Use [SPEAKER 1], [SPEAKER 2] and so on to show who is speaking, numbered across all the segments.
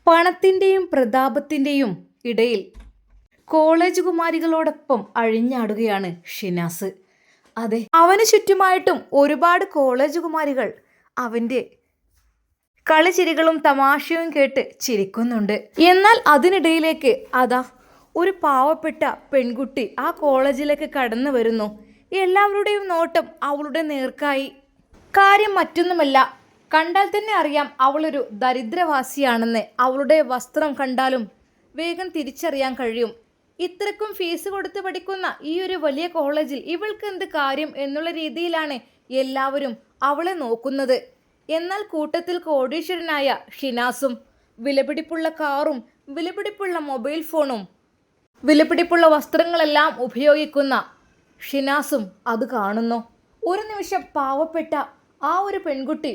[SPEAKER 1] പണത്തിൻ്റെയും പ്രതാപത്തിൻ്റെയും ഇടയിൽ കോളേജ് കുമാരികളോടൊപ്പം അഴിഞ്ഞാടുകയാണ് ഷിനാസ്. അതെ, അവന് ചുറ്റുമായിട്ടും ഒരുപാട് കോളേജ് കുമാരികൾ അവൻ്റെ കളിച്ചിരികളും തമാശയും കേട്ട് ചിരിക്കുന്നുണ്ട്. എന്നാൽ അതിനിടയിലേക്ക് അതാ ഒരു പാവപ്പെട്ട പെൺകുട്ടി ആ കോളേജിലേക്ക് കടന്നു വരുന്നു. എല്ലാവരുടെയും നോട്ടം അവളുടെ നേർക്കായി. കാര്യം മറ്റൊന്നുമല്ല, കണ്ടാൽ തന്നെ അറിയാം അവളൊരു ദരിദ്രവാസിയാണെന്ന്. അവളുടെ വസ്ത്രം കണ്ടാലും വേഗം തിരിച്ചറിയാൻ കഴിയും. ഇത്രക്കും ഫീസ് കൊടുത്ത് പഠിക്കുന്ന ഈ ഒരു വലിയ കോളേജിൽ ഇവൾക്ക് എന്ത് കാര്യം എന്നുള്ള രീതിയിലാണ് എല്ലാവരും അവളെ നോക്കുന്നത്. എന്നാൽ കൂട്ടത്തിൽ കോടീശ്വരനായ ഷിനാസും വിലപിടിപ്പുള്ള കാറും വിലപിടിപ്പുള്ള മൊബൈൽ ഫോണും വിലപിടിപ്പുള്ള വസ്ത്രങ്ങളെല്ലാം ഉപയോഗിക്കുന്ന ഷിനാസും അത് കാണുന്നു. ഒരു നിമിഷം പാവപ്പെട്ട ആ ഒരു പെൺകുട്ടി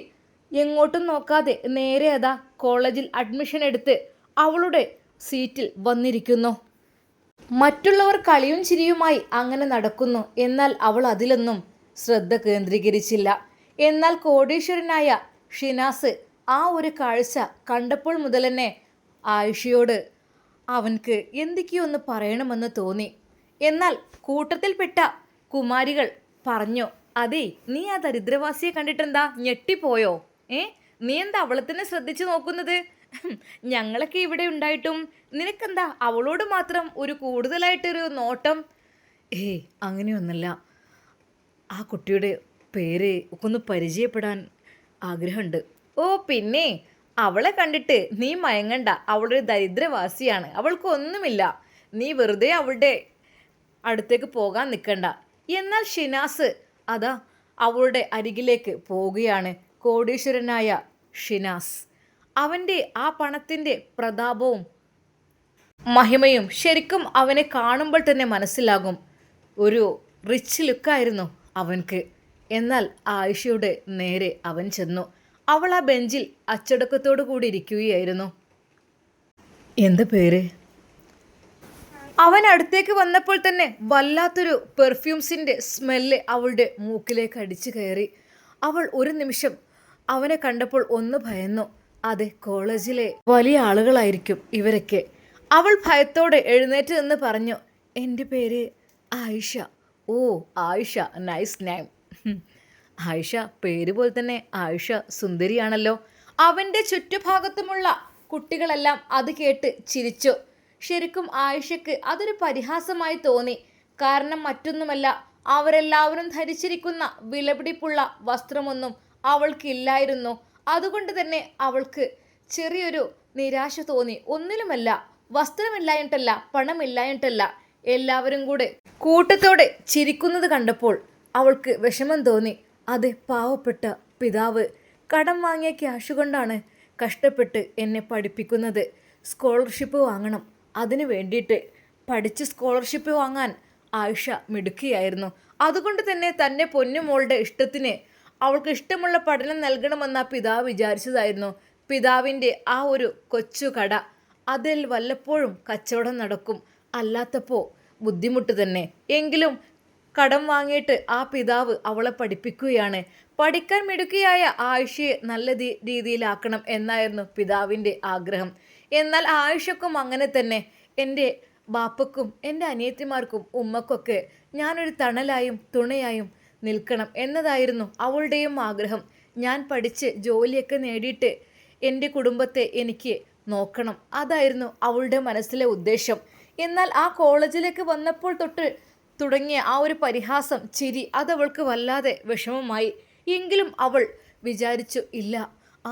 [SPEAKER 1] എങ്ങോട്ടും നോക്കാതെ നേരെ അതാ കോളേജിൽ അഡ്മിഷൻ എടുത്ത് അവളുടെ സീറ്റിൽ വന്നിരിക്കുന്നു. മറ്റുള്ളവർ കളിയും ചിരിയുമായി അങ്ങനെ നടക്കുന്നു. എന്നാൽ അവൾ അതിലൊന്നും ശ്രദ്ധ കേന്ദ്രീകരിച്ചില്ല. എന്നാൽ കോടീശ്വരനായ ഷിനാസ് ആ ഒരു കാഴ്ച കണ്ടപ്പോൾ മുതൽ തന്നെ ആയിഷയോട് അവൻക്ക് എന്തൊക്കെയോ ഒന്ന് പറയണമെന്ന് തോന്നി. എന്നാൽ കൂട്ടത്തിൽപ്പെട്ട കുമാരികൾ പറഞ്ഞു, അതെ, നീ ആ ദരിദ്രവാസിയെ കണ്ടിട്ടെന്താ ഞെട്ടിപ്പോയോ? നീ എന്താ അവളെ തന്നെ ശ്രദ്ധിച്ചു നോക്കുന്നത്? ഞങ്ങളൊക്കെ ഇവിടെ ഉണ്ടായിട്ടും നിനക്കെന്താ അവളോട് മാത്രം ഒരു കൂടുതലായിട്ടൊരു നോട്ടം? അങ്ങനെയൊന്നല്ല, ആ കുട്ടിയുടെ പേര് ഒക്കെ ഒന്ന് പരിചയപ്പെടാൻ ആഗ്രഹമുണ്ട്. ഓ പിന്നെ അവളെ കണ്ടിട്ട് നീ മയങ്ങണ്ട, അവളൊരു ദരിദ്രവാസിയാണ്, അവൾക്കൊന്നുമില്ല, നീ വെറുതെ അവളുടെ അടുത്തേക്ക് പോകാൻ നിൽക്കണ്ട. എന്നാൽ ഷിനാസ് അതാ അവളുടെ അരികിലേക്ക് പോവുകയാണ്. കോടീശ്വരനായ ഷിനാസ് അവൻ്റെ ആ പണത്തിൻ്റെ പ്രതാപവും മഹിമയും ശരിക്കും അവനെ കാണുമ്പോൾ തന്നെ മനസ്സിലാകും. ഒരു റിച്ച് ലുക്കായിരുന്നു അവൻക്ക്. എന്നാൽ ആയിഷയുടെ നേരെ അവൻ ചെന്നു. അവൾ ആ ബെഞ്ചിൽ അച്ചടക്കത്തോടു കൂടി ഇരിക്കുകയായിരുന്നു. എന്താ പേര്? അവൻ അടുത്തേക്ക് വന്നപ്പോൾ തന്നെ വല്ലാത്തൊരു പെർഫ്യൂംസിൻ്റെ സ്മെല്ല് അവളുടെ മൂക്കിലേക്ക് അടിച്ചു കയറി. അവൾ ഒരു നിമിഷം അവനെ കണ്ടപ്പോൾ ഒന്ന് ഭയന്നു. അതെ, കോളേജിലെ വലിയ ആളുകളായിരിക്കും ഇവരൊക്കെ. അവൾ ഭയത്തോടെ എഴുന്നേറ്റ് നിന്ന് പറഞ്ഞു, എൻ്റെ പേര് ആയിഷ. ഓ ആയിഷ, നൈസ് നെയിം. ആയിഷ, പേര് പോലെ തന്നെ ആയിഷ സുന്ദരിയാണല്ലോ. അവൻ്റെ ചുറ്റുഭാഗത്തുമുള്ള കുട്ടികളെല്ലാം അത് കേട്ട് ചിരിച്ചു. ശരിക്കും ആയിഷയ്ക്ക് അതൊരു പരിഹാസമായി തോന്നി. കാരണം മറ്റൊന്നുമല്ല, അവരെല്ലാവരും ധരിച്ചിരിക്കുന്ന വിലപിടിപ്പുള്ള വസ്ത്രമൊന്നും അവൾക്കില്ലായിരുന്നു. അതുകൊണ്ട് തന്നെ അവൾക്ക് ചെറിയൊരു നിരാശ തോന്നി. ഒന്നിലുമല്ല, വസ്ത്രമില്ലായിട്ടല്ല, പണമില്ലായിട്ടല്ല, എല്ലാവരും കൂടെ കൂട്ടത്തോടെ ചിരിക്കുന്നത് കണ്ടപ്പോൾ അവൾക്ക് വിഷമം തോന്നി. അതെ, പാവപ്പെട്ട പിതാവ് കടം വാങ്ങിയ ക്യാഷ് കൊണ്ടാണ് കഷ്ടപ്പെട്ട് എന്നെ പഠിപ്പിക്കുന്നത്. സ്കോളർഷിപ്പ് വാങ്ങണം, അതിന് വേണ്ടിയിട്ട് പഠിച്ച് സ്കോളർഷിപ്പ് വാങ്ങാൻ ആയിഷ മിടുക്കിയായിരുന്നു. അതുകൊണ്ട് തന്നെ തന്നെ പൊന്നുമോളുടെ ഇഷ്ടത്തിന് അവൾക്ക് ഇഷ്ടമുള്ള പഠനം നൽകണമെന്ന പിതാവ് വിചാരിച്ചതായിരുന്നു. പിതാവിൻ്റെ ആ ഒരു കൊച്ചു കട, അതിൽ വല്ലപ്പോഴും കച്ചവടം നടക്കും, അല്ലാത്തപ്പോൾ ബുദ്ധിമുട്ട് തന്നെ. എങ്കിലും കടം വാങ്ങിയിട്ട് ആ പിതാവ് അവളെ പഠിപ്പിക്കുകയാണ്. പഠിക്കാൻ മിടുക്കിയായ ആയിഷയെ നല്ല രീതിയിലാക്കണം എന്നായിരുന്നു പിതാവിൻ്റെ ആഗ്രഹം. എന്നാൽ ആയിഷക്കും അങ്ങനെ തന്നെ. എൻ്റെ ബാപ്പക്കും എൻ്റെ അനിയത്തിമാർക്കും ഉമ്മക്കൊക്കെ ഞാനൊരു തണലായും തുണയായും നിൽക്കണം എന്നതായിരുന്നു അവളുടെയും ആഗ്രഹം. ഞാൻ പഠിച്ച് ജോലിയൊക്കെ നേടിയിട്ട് എൻ്റെ കുടുംബത്തെ എനിക്ക് നോക്കണം, അതായിരുന്നു അവളുടെ മനസ്സിലെ ഉദ്ദേശം. എന്നാൽ ആ കോളേജിലേക്ക് വന്നപ്പോൾ തൊട്ട് തുടങ്ങിയ ആ ഒരു പരിഹാസം, ചിരി, അതവൾക്ക് വല്ലാതെ വിഷമമായി. എങ്കിലും അവൾ വിചാരിച്ചു, ഇല്ല,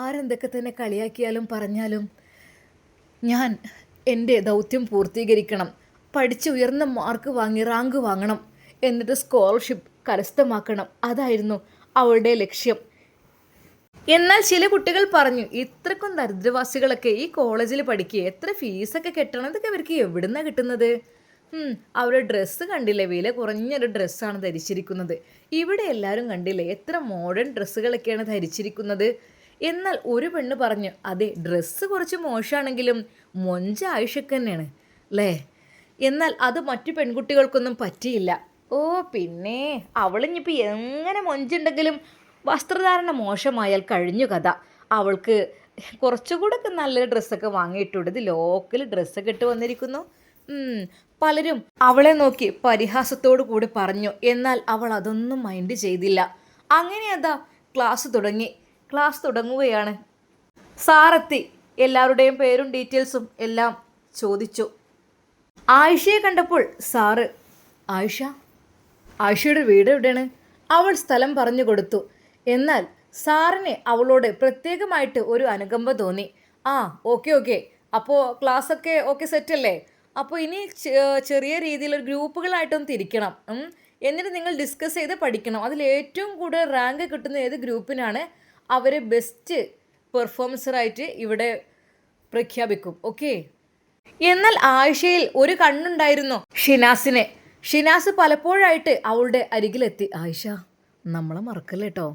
[SPEAKER 1] ആരെന്തൊക്കെ തന്നെ കളിയാക്കിയാലും പറഞ്ഞാലും ഞാൻ എൻ്റെ ദൗത്യം പൂർത്തീകരിക്കണം, പഠിച്ച് ഉയർന്ന മാർക്ക് വാങ്ങി റാങ്ക് വാങ്ങണം, എന്നിട്ട് സ്കോളർഷിപ്പ് കരസ്ഥമാക്കണം, അതായിരുന്നു അവളുടെ ലക്ഷ്യം. എന്നാൽ ചില കുട്ടികൾ പറഞ്ഞു, ഇത്രക്കും ദരിദ്രവാസികളൊക്കെ ഈ കോളേജിൽ പഠിക്കുക, എത്ര ഫീസൊക്കെ കെട്ടണം, ഇതൊക്കെ അവർക്ക് എവിടുന്നാണ് കിട്ടുന്നത്? അവരുടെ ഡ്രസ്സ് കണ്ടില്ലേ, വില കുറഞ്ഞൊരു ഡ്രസ്സാണ് ധരിച്ചിരിക്കുന്നത്. ഇവിടെ എല്ലാവരും കണ്ടില്ലേ എത്ര മോഡേൺ ഡ്രസ്സുകളൊക്കെയാണ് ധരിച്ചിരിക്കുന്നത്. എന്നാൽ ഒരു പെണ്ണ് പറഞ്ഞു, അതെ, ഡ്രസ്സ് കുറച്ച് മോശമാണെങ്കിലും മൊഞ്ച ആയിഷക്ക് തന്നെയാണ് അല്ലേ. എന്നാൽ അത് മറ്റു പെൺകുട്ടികൾക്കൊന്നും പറ്റിയില്ല. ഓ പിന്നെ അവളിഞ്ഞിപ്പോൾ എങ്ങനെ മൊഞ്ചുണ്ടെങ്കിലും വസ്ത്രധാരണ മോശമായാൽ കഴിഞ്ഞു കഥ. അവൾക്ക് കുറച്ചുകൂടെ ഒക്കെ നല്ലൊരു ഡ്രസ്സൊക്കെ വാങ്ങിയിട്ടുണ്ട്. ഇത് ലോക്കൽ ഡ്രസ്സൊക്കെ ഇട്ട് വന്നിരിക്കുന്നു. പലരും അവളെ നോക്കി പരിഹാസത്തോടു കൂടി പറഞ്ഞു. എന്നാൽ അവൾ അതൊന്നും മൈൻഡ് ചെയ്തില്ല. അങ്ങനെ അതാ ക്ലാസ് തുടങ്ങി. ക്ലാസ് തുടങ്ങുകയാണ്. സാറെത്തി. എല്ലാവരുടെയും പേരും ഡീറ്റെയിൽസും എല്ലാം ചോദിച്ചു. ആയിഷയെ കണ്ടപ്പോൾ സാറ്, ആയിഷയുടെ വീട് എവിടെയാണ്? അവൾ സ്ഥലം പറഞ്ഞു കൊടുത്തു. എന്നാൽ സാറിന് അവളോട് പ്രത്യേകമായിട്ട് ഒരു അനുകമ്പ തോന്നി. ഓക്കെ അപ്പോൾ ക്ലാസ്സൊക്കെ ഓക്കെ സെറ്റല്ലേ? അപ്പോൾ ഇനി ചെറിയ രീതിയിലൊരു ഗ്രൂപ്പുകളായിട്ടൊന്ന് തിരിക്കണം. എന്നിട്ട് നിങ്ങൾ ഡിസ്കസ് ചെയ്ത് പഠിക്കണം. അതിൽ ഏറ്റവും കൂടുതൽ റാങ്ക് കിട്ടുന്ന ഏത് ഗ്രൂപ്പിനാണ് അവരെ ബെസ്റ്റ് പെർഫോമൻസറായിട്ട് ഇവിടെ പ്രഖ്യാപിക്കും. ഓക്കെ. എന്നാൽ ആയിഷയിൽ ഒരു കണ്ണുണ്ടായിരുന്നു ഷിനാസിനെ. ഷിനാസ് പലപ്പോഴായിട്ട് അവളുടെ അരികിലെത്തി. ആയിഷ, നമ്മളെ മറക്കല്ലേ കേട്ടോ.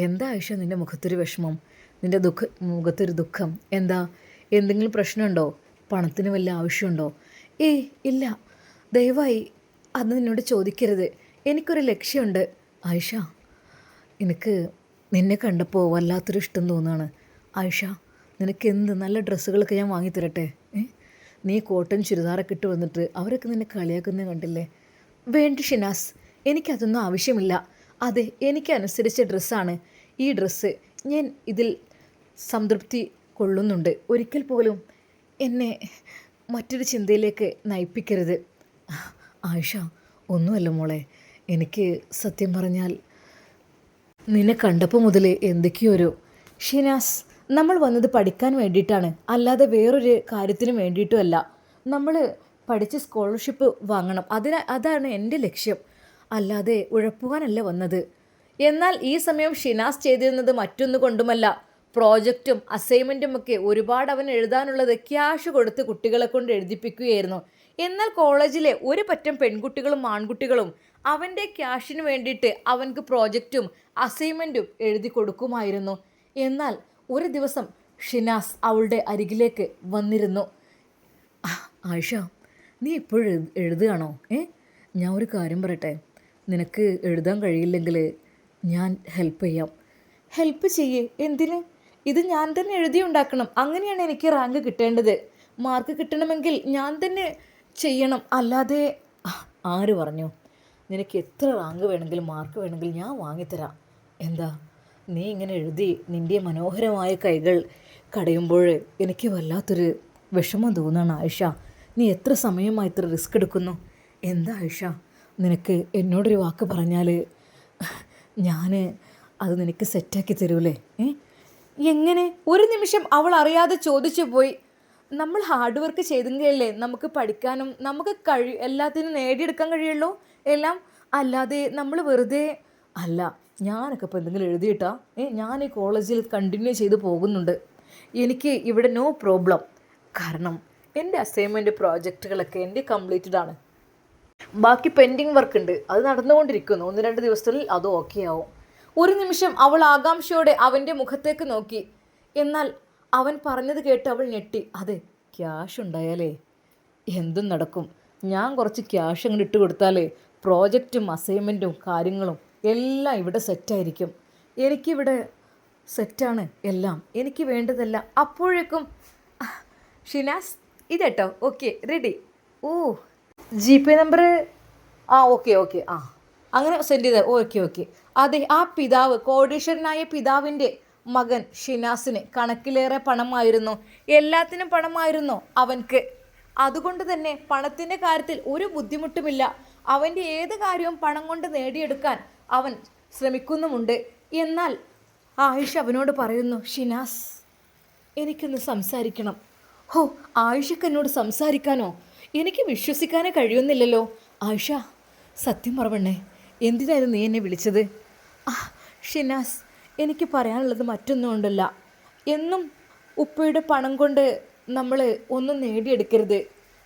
[SPEAKER 1] എന്താ ആയിഷ നിൻ്റെ മുഖത്തൊരു വിഷമം, നിൻ്റെ മുഖത്തൊരു ദുഃഖം? എന്തെങ്കിലും പ്രശ്നമുണ്ടോ? പണത്തിന് വല്ല ആവശ്യമുണ്ടോ? ഇല്ല, ദയവായി അത് നിന്നോട് ചോദിക്കരുത്. എനിക്കൊരു ലക്ഷ്യമുണ്ട് ആയിഷ. എനിക്ക് നിന്നെ കണ്ടപ്പോൾ വല്ലാത്തൊരു ഇഷ്ടം തോന്നുകയാണ് ആയിഷ. നിനക്ക് നല്ല ഡ്രസ്സുകളൊക്കെ ഞാൻ വാങ്ങിത്തരട്ടെ? നീ കോട്ടൺ ചുരിദാറൊക്കെ ഇട്ട് വന്നിട്ട് അവരൊക്കെ നിന്നെ കളിയാക്കുന്നത് കണ്ടില്ലേ? വേണ്ട ഷിനാസ്, എനിക്കതൊന്നും ആവശ്യമില്ല. അതെ, എനിക്കനുസരിച്ച ഡ്രസ്സാണ് ഈ ഡ്രസ്സ്. ഞാൻ ഇതിൽ സംതൃപ്തി കൊള്ളുന്നുണ്ട്. ഒരിക്കൽ പോലും എന്നെ മറ്റൊരു ചിന്തയിലേക്ക് നയിപ്പിക്കരുത്. ആയിഷ, ഒന്നുമല്ല മോളെ. എനിക്ക് സത്യം പറഞ്ഞാൽ നിന്നെ കണ്ടപ്പോൾ മുതൽ എന്തൊക്കെയൊരു... ഷിനാസ്, നമ്മൾ വന്നത് പഠിക്കാൻ വേണ്ടിയിട്ടാണ്, അല്ലാതെ വേറൊരു കാര്യത്തിനും വേണ്ടിയിട്ടുമല്ല. നമ്മൾ പഠിച്ച് സ്കോളർഷിപ്പ് വാങ്ങണം, അതാണ് എൻ്റെ ലക്ഷ്യം, അല്ലാതെ ഉഴപ്പുവാനല്ല വന്നത്. എന്നാൽ ഈ സമയം ഷിനാസ് ചെയ്തിരുന്നത് മറ്റൊന്നു കൊണ്ടുമല്ല. പ്രോജക്റ്റും അസൈൻമെൻറ്റും ഒക്കെ ഒരുപാട് അവൻ എഴുതാനുള്ളത് ക്യാഷ് കൊടുത്ത് കുട്ടികളെ കൊണ്ട് എഴുതിപ്പിക്കുകയായിരുന്നു. എന്നാൽ കോളേജിലെ ഒരു പറ്റം പെൺകുട്ടികളും ആൺകുട്ടികളും അവൻ്റെ ക്യാഷിന് വേണ്ടിയിട്ട് അവൻക്ക് പ്രോജക്റ്റും അസൈൻമെൻറ്റും എഴുതി കൊടുക്കുമായിരുന്നു. എന്നാൽ ഒരു ദിവസം ഷിനാസ് അവളുടെ അരികിലേക്ക് വന്നിരുന്നു. ആയിഷ, നീ ഇപ്പോഴും എഴുതുകയാണോ? ഞാൻ ഒരു കാര്യം പറയട്ടെ, നിനക്ക് എഴുതാൻ കഴിയില്ലെങ്കിൽ ഞാൻ ഹെൽപ്പ് ചെയ്യാം. ഹെൽപ്പ് ചെയ്യേ? എന്തിന്? ഇത് ഞാൻ തന്നെ എഴുതിയുണ്ടാക്കണം. അങ്ങനെയാണ് എനിക്ക് റാങ്ക് കിട്ടേണ്ടത്. മാർക്ക് കിട്ടണമെങ്കിൽ ഞാൻ തന്നെ ചെയ്യണം, അല്ലാതെ... ആര് പറഞ്ഞു? നിനക്ക് എത്ര റാങ്ക് വേണമെങ്കിലും മാർക്ക് വേണമെങ്കിലും ഞാൻ വാങ്ങിത്തരാം. നീ ഇങ്ങനെ എഴുതി നിൻ്റെ മനോഹരമായ കൈകൾ കടയുമ്പോൾ എനിക്ക് വല്ലാത്തൊരു വിഷമം തോന്നുകയാണ് ആയിഷ. നീ എത്ര സമയമായി ഇത്ര റിസ്ക് എടുക്കുന്നു? ആയിഷ, നിനക്ക് എന്നോടൊരു വാക്ക് പറഞ്ഞാൽ ഞാൻ അത് നിനക്ക് സെറ്റാക്കി തരൂലേ? എങ്ങനെ? ഒരു നിമിഷം അവൾ അറിയാതെ ചോദിച്ചു പോയി. നമ്മൾ ഹാർഡ് വർക്ക് ചെയ്തെങ്കിലല്ലേ നമുക്ക് പഠിക്കാനും നമുക്ക് എല്ലാത്തിനും നേടിയെടുക്കാൻ കഴിയുള്ളൂ എല്ലാം. അല്ലാതെ നമ്മൾ വെറുതെ അല്ല. ഞാനൊക്കെ ഇപ്പോൾ എന്തെങ്കിലും എഴുതിയിട്ടാ ഞാൻ ഈ കോളേജിൽ കണ്ടിന്യൂ ചെയ്ത് പോകുന്നുണ്ട്. എനിക്ക് ഇവിടെ നോ പ്രോബ്ലം. കാരണം എൻ്റെ അസൈൻമെൻറ്റ് പ്രോജക്റ്റുകളൊക്കെ എൻ്റെ കംപ്ലീറ്റഡ് ആണ്. ബാക്കി പെൻഡിങ് വർക്ക് ഉണ്ട്, അത് നടന്നുകൊണ്ടിരിക്കുന്നു. 1-2 ദിവസത്തിൽ അത് ഓക്കെ ആവും. ഒരു നിമിഷം അവൾ ആകാംക്ഷയോടെ അവൻ്റെ മുഖത്തേക്ക് നോക്കി. എന്നാൽ അവൻ പറഞ്ഞത് കേട്ട് അവൾ ഞെട്ടി. അതെ, ക്യാഷ് ഉണ്ടായാലേ എന്തും നടക്കും. ഞാൻ കുറച്ച് ക്യാഷ് അങ്ങോട്ട് ഇട്ട് കൊടുത്താലേ പ്രോജക്റ്റും അസൈൻമെൻറ്റും കാര്യങ്ങളും എല്ലാം ഇവിടെ സെറ്റായിരിക്കും. എനിക്കിവിടെ സെറ്റാണ് എല്ലാം, എനിക്ക് വേണ്ടതെല്ലാം. അപ്പോഴേക്കും ഷിനാസ്, ഇതേട്ടോ, okay ready. GPay number okay അങ്ങനെ സെൻഡ് ചെയ്ത ഓക്കെ. അതെ, ആ പിതാവ്, കോടീശ്വരനായ പിതാവിൻ്റെ മകൻ ഷിനാസിന് കണക്കിലേറെ പണമായിരുന്നു. എല്ലാത്തിനും പണമായിരുന്നു അവൻക്ക്. അതുകൊണ്ട് തന്നെ പണത്തിൻ്റെ കാര്യത്തിൽ ഒരു ബുദ്ധിമുട്ടുമില്ല. അവൻ്റെ ഏത് കാര്യവും പണം കൊണ്ട് നേടിയെടുക്കാൻ അവൻ ശ്രമിക്കുന്നുമുണ്ട്. എന്നാൽ ആയിഷ അവനോട് പറയുന്നു, ഷിനാസ്, എനിക്കൊന്ന് സംസാരിക്കണം. ആയിഷക്ക് എന്നോട് സംസാരിക്കാനോ? എനിക്ക് വിശ്വസിക്കാനേ കഴിയുന്നില്ലല്ലോ. ആയിഷ, സത്യം പറവണ്ണേ, എന്തിനായിരുന്നു നീ എന്നെ വിളിച്ചത്? ഷിനാസ്, എനിക്ക് പറയാനുള്ളത് മറ്റൊന്നും കൊണ്ടല്ല. എന്നും ഉപ്പയുടെ പണം കൊണ്ട് നമ്മൾ ഒന്നും നേടിയെടുക്കരുത്.